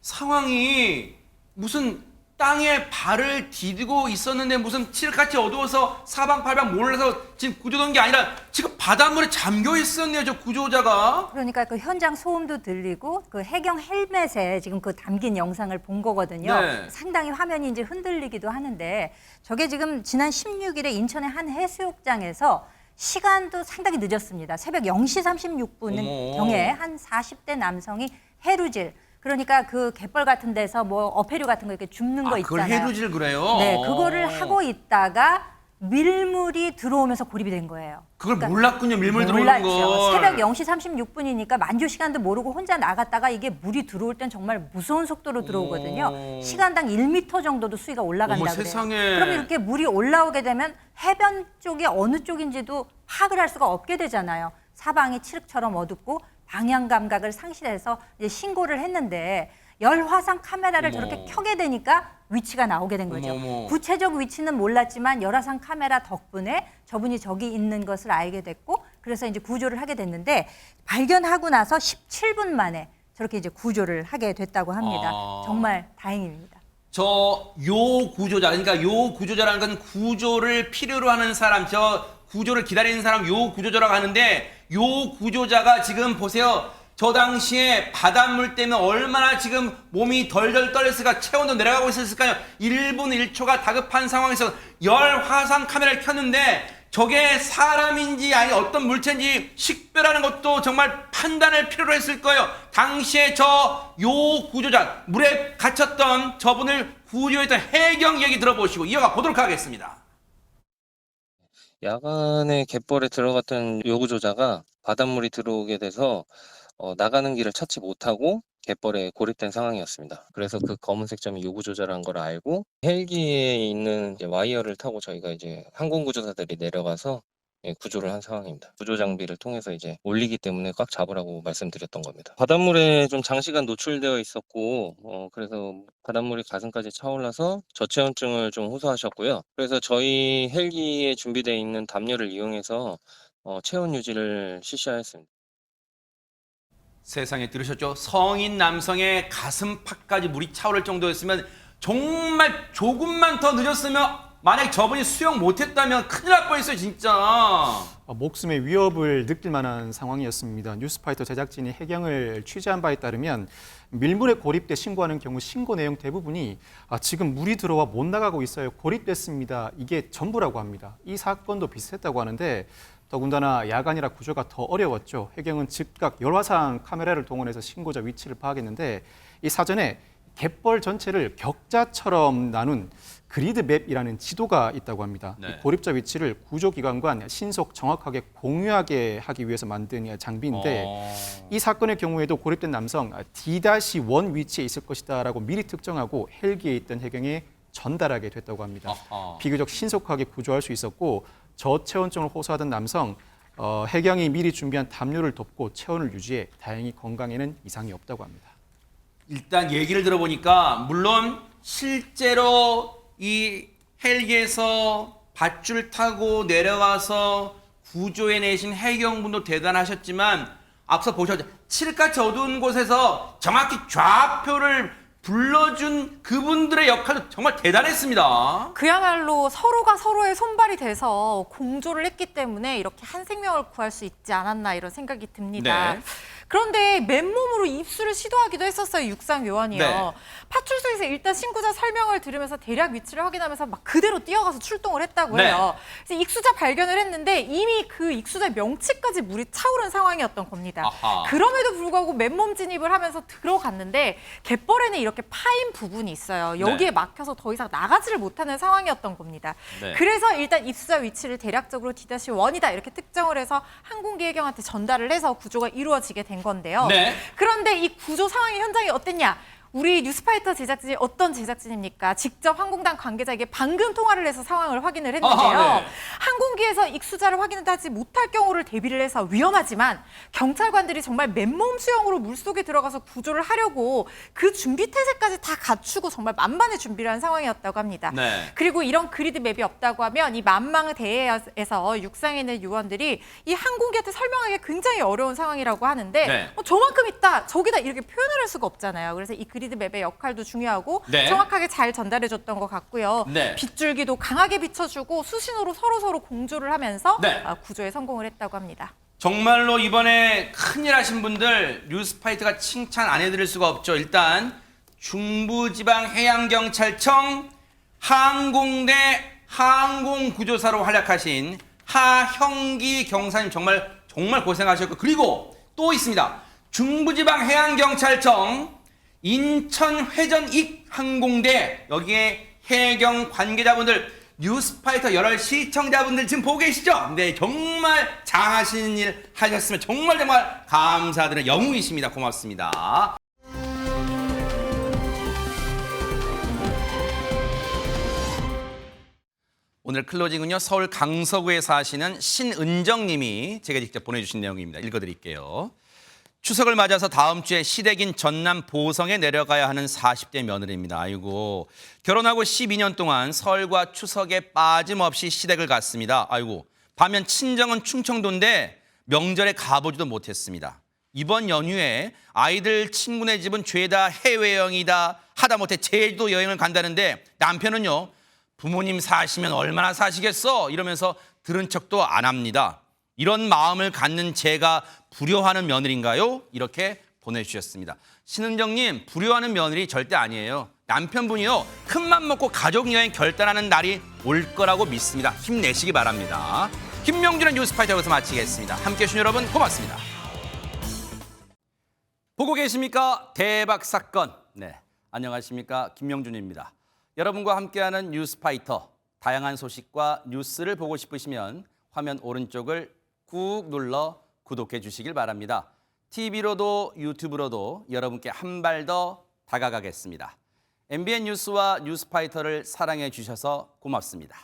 Speaker 1: 상황이 무슨 땅에 발을 디디고 있었는데 무슨 칠흑같이 어두워서 사방팔방 몰라서 지금 구조된 게 아니라 지금 바닷물에 잠겨 있었네요, 저 구조자가.
Speaker 4: 그러니까 그 현장 소음도 들리고 그 해경 헬멧에 지금 그 담긴 영상을 본 거거든요.
Speaker 1: 네.
Speaker 4: 상당히 화면이 이제 흔들리기도 하는데 저게 지금 지난 16일에 인천의 한 해수욕장에서 시간도 상당히 늦었습니다. 새벽 0시 36분 경에 한 40대 남성이 해루질, 그러니까 그 갯벌 같은 데서 뭐 어패류 같은 거 이렇게 줍는 거
Speaker 1: 그걸
Speaker 4: 있잖아요.
Speaker 1: 해루질 그래요?
Speaker 4: 네, 그거를 하고 있다가 밀물이 들어오면서 고립이 된 거예요.
Speaker 1: 그걸
Speaker 4: 그러니까
Speaker 1: 몰랐군요, 밀물 들어오는 걸.
Speaker 4: 몰랐죠. 새벽 0시 36분이니까 만조 시간도 모르고 혼자 나갔다가 이게 물이 들어올 땐 정말 무서운 속도로 들어오거든요. 시간당 1m 정도도 수위가 올라간다
Speaker 1: 어머,
Speaker 4: 그래요.
Speaker 1: 세상에.
Speaker 4: 그럼 이렇게 물이 올라오게 되면 해변 쪽이 어느 쪽인지도 파악을 할 수가 없게 되잖아요. 사방이 칠흑처럼 어둡고 방향 감각을 상실해서 이제 신고를 했는데 열화상 카메라를 저렇게 켜게 되니까 위치가 나오게 된 거죠.
Speaker 1: 어머.
Speaker 4: 구체적 위치는 몰랐지만 열화상 카메라 덕분에 저분이 저기 있는 것을 알게 됐고 그래서 이제 구조를 하게 됐는데 발견하고 나서 17분 만에 저렇게 이제 구조를 하게 됐다고 합니다. 정말 다행입니다.
Speaker 1: 요 구조자, 그러니까 요 구조자라는 건 구조를 필요로 하는 사람, 저 구조를 기다리는 사람 요 구조자라고 하는데 요 구조자가 지금 보세요. 저 당시에 바닷물 때문에 얼마나 지금 몸이 덜덜 떨렸을까, 체온도 내려가고 있었을까요? 1분 1초가 다급한 상황에서 열화상 카메라를 켰는데 저게 사람인지 아니 어떤 물체인지 식별하는 것도 정말 판단을 필요로 했을 거예요. 당시에 저 요 구조자, 물에 갇혔던 저분을 구조했던 해경 얘기 들어보시고 이어가 보도록 하겠습니다.
Speaker 13: 야간에 갯벌에 들어갔던 요구조자가 바닷물이 들어오게 돼서 나가는 길을 찾지 못하고 갯벌에 고립된 상황이었습니다. 그래서 그 검은색 점이 요구조자라는 걸 알고 헬기에 있는 이제 와이어를 타고 저희가 이제 항공구조사들이 내려가서 구조를 한 상황입니다. 구조 장비를 통해서 이제 올리기 때문에 꽉 잡으라고 말씀드렸던 겁니다. 바닷물에 좀 장시간 노출되어 있었고 그래서 바닷물이 가슴까지 차올라서 저체온증을 좀 호소하셨고요. 그래서 저희 헬기에 준비되어 있는 담요를 이용해서 체온 유지를 실시하였습니다.
Speaker 1: 세상에 들으셨죠? 성인 남성의 가슴팍까지 물이 차오를 정도였으면 정말 조금만 더 늦었으면 만약 저분이 수영 못했다면 큰일 날 뻔했어요, 진짜.
Speaker 5: 목숨의 위협을 느낄 만한 상황이었습니다. 뉴스파이터 제작진이 해경을 취재한 바에 따르면 밀물에 고립돼 신고하는 경우 신고 내용 대부분이 지금 물이 들어와 못 나가고 있어요. 고립됐습니다. 이게 전부라고 합니다. 이 사건도 비슷했다고 하는데 더군다나 야간이라 구조가 더 어려웠죠. 해경은 즉각 열화상 카메라를 동원해서 신고자 위치를 파악했는데 이 사전에 갯벌 전체를 격자처럼 나눈 그리드 맵이라는 지도가 있다고 합니다.
Speaker 1: 네.
Speaker 5: 고립자 위치를 구조기관과 신속 정확하게 공유하게 하기 위해서 만든 장비인데 이 사건의 경우에도 고립된 남성 D-1 위치에 있을 것이다라고 미리 특정하고 헬기에 있던 해경에 전달하게 됐다고 합니다. 비교적 신속하게 구조할 수 있었고 저체온증을 호소하던 남성 해경이 미리 준비한 담요를 덮고 체온을 유지해 다행히 건강에는 이상이 없다고 합니다.
Speaker 1: 일단 얘기를 들어보니까 물론 실제로 이 헬기에서 밧줄 타고 내려와서 구조해내신 해경분도 대단하셨지만 앞서 보셨죠? 칠흑같이 어두운 곳에서 정확히 좌표를 불러준 그분들의 역할도 정말 대단했습니다.
Speaker 6: 그야말로 서로가 서로의 손발이 돼서 공조를 했기 때문에 이렇게 한 생명을 구할 수 있지 않았나 이런 생각이 듭니다.
Speaker 1: 네.
Speaker 6: 그런데 맨몸으로 입수를 시도하기도 했었어요, 육상 요원이요.
Speaker 1: 네.
Speaker 6: 파출소에서 일단 신고자 설명을 들으면서 대략 위치를 확인하면서 막 그대로 뛰어가서 출동을 했다고
Speaker 1: 네.
Speaker 6: 해요. 그래서 익수자 발견을 했는데 이미 그 익수자 명치까지 물이 차오른 상황이었던 겁니다.
Speaker 1: 아하.
Speaker 6: 그럼에도 불구하고 맨몸 진입을 하면서 들어갔는데 갯벌에는 이렇게 파인 부분이 있어요. 여기에
Speaker 1: 네.
Speaker 6: 막혀서 더 이상 나가지를 못하는 상황이었던 겁니다.
Speaker 1: 네.
Speaker 6: 그래서 일단 입수자 위치를 대략적으로 D-1이다 이렇게 특정을 해서 항공기 해경한테 전달을 해서 구조가 이루어지게 된 건데요.
Speaker 1: 네.
Speaker 6: 그런데 이 구조 상황의 현장이 어땠냐? 우리 뉴스파이터 제작진이 어떤 제작진입니까? 직접 항공단 관계자에게 방금 통화를 해서 상황을 확인을 했는데요.
Speaker 1: 네.
Speaker 6: 항공기에서 익수자를 확인하지 못할 경우를 대비를 해서 위험하지만 경찰관들이 정말 맨몸 수영으로 물속에 들어가서 구조를 하려고 그 준비 태세까지 다 갖추고 정말 만반의 준비를 한 상황이었다고 합니다.
Speaker 1: 네.
Speaker 6: 그리고 이런 그리드 맵이 없다고 하면 이 만망대해에서 육상에 있는 요원들이 이 항공기한테 설명하기 굉장히 어려운 상황이라고 하는데
Speaker 1: 네.
Speaker 6: 저만큼 있다, 저기다 이렇게 표현을 할 수가 없잖아요. 그래서 이 그리드 맵의 역할도 중요하고
Speaker 1: 네.
Speaker 6: 정확하게 잘 전달해줬던 것 같고요.
Speaker 1: 네.
Speaker 6: 빗줄기도 강하게 비춰주고 수신호로 서로 공조를 하면서
Speaker 1: 네.
Speaker 6: 구조에 성공을 했다고 합니다.
Speaker 1: 정말로 이번에 큰일 하신 분들 뉴스파이터가 칭찬 안 해드릴 수가 없죠. 일단 중부지방해양경찰청 항공대 항공구조사로 활약하신 하형기 경사님 정말 고생하셨고, 그리고 또 있습니다. 중부지방해양경찰청 인천회전익 항공대, 여기에 해경 관계자분들, 뉴스파이터 열혈 시청자분들 지금 보고 계시죠? 네, 정말 잘하시는 일 하셨으면 정말 감사드리는 영웅이십니다. 고맙습니다. 오늘 클로징은요, 서울 강서구에 사시는 신은정 님이 제가 직접 보내주신 내용입니다. 읽어드릴게요. 추석을 맞아서 다음 주에 시댁인 전남 보성에 내려가야 하는 40대 며느리입니다. 아이고, 결혼하고 12년 동안 설과 추석에 빠짐없이 시댁을 갔습니다. 아이고, 반면 친정은 충청도인데 명절에 가보지도 못했습니다. 이번 연휴에 아이들 친구네 집은 죄다 해외여행이다, 하다못해 제주도 여행을 간다는데 남편은요, 부모님 사시면 얼마나 사시겠어? 이러면서 들은 척도 안 합니다. 이런 마음을 갖는 제가 불효하는 며느리인가요? 이렇게 보내주셨습니다. 신은정님, 불효하는 며느리 절대 아니에요. 남편분이요, 큰맘 먹고 가족여행 결단하는 날이 올 거라고 믿습니다. 힘내시기 바랍니다. 김명준의 뉴스파이터 여기서 마치겠습니다. 함께해 주신 여러분 고맙습니다. 보고 계십니까? 대박 사건. 네, 안녕하십니까? 김명준입니다. 여러분과 함께하는 뉴스파이터, 다양한 소식과 뉴스를 보고 싶으시면 화면 오른쪽을 꾹 눌러 구독해 주시길 바랍니다. TV로도 유튜브로도 여러분께 한 발 더 다가가겠습니다. MBN 뉴스와 뉴스파이터를 사랑해 주셔서 고맙습니다.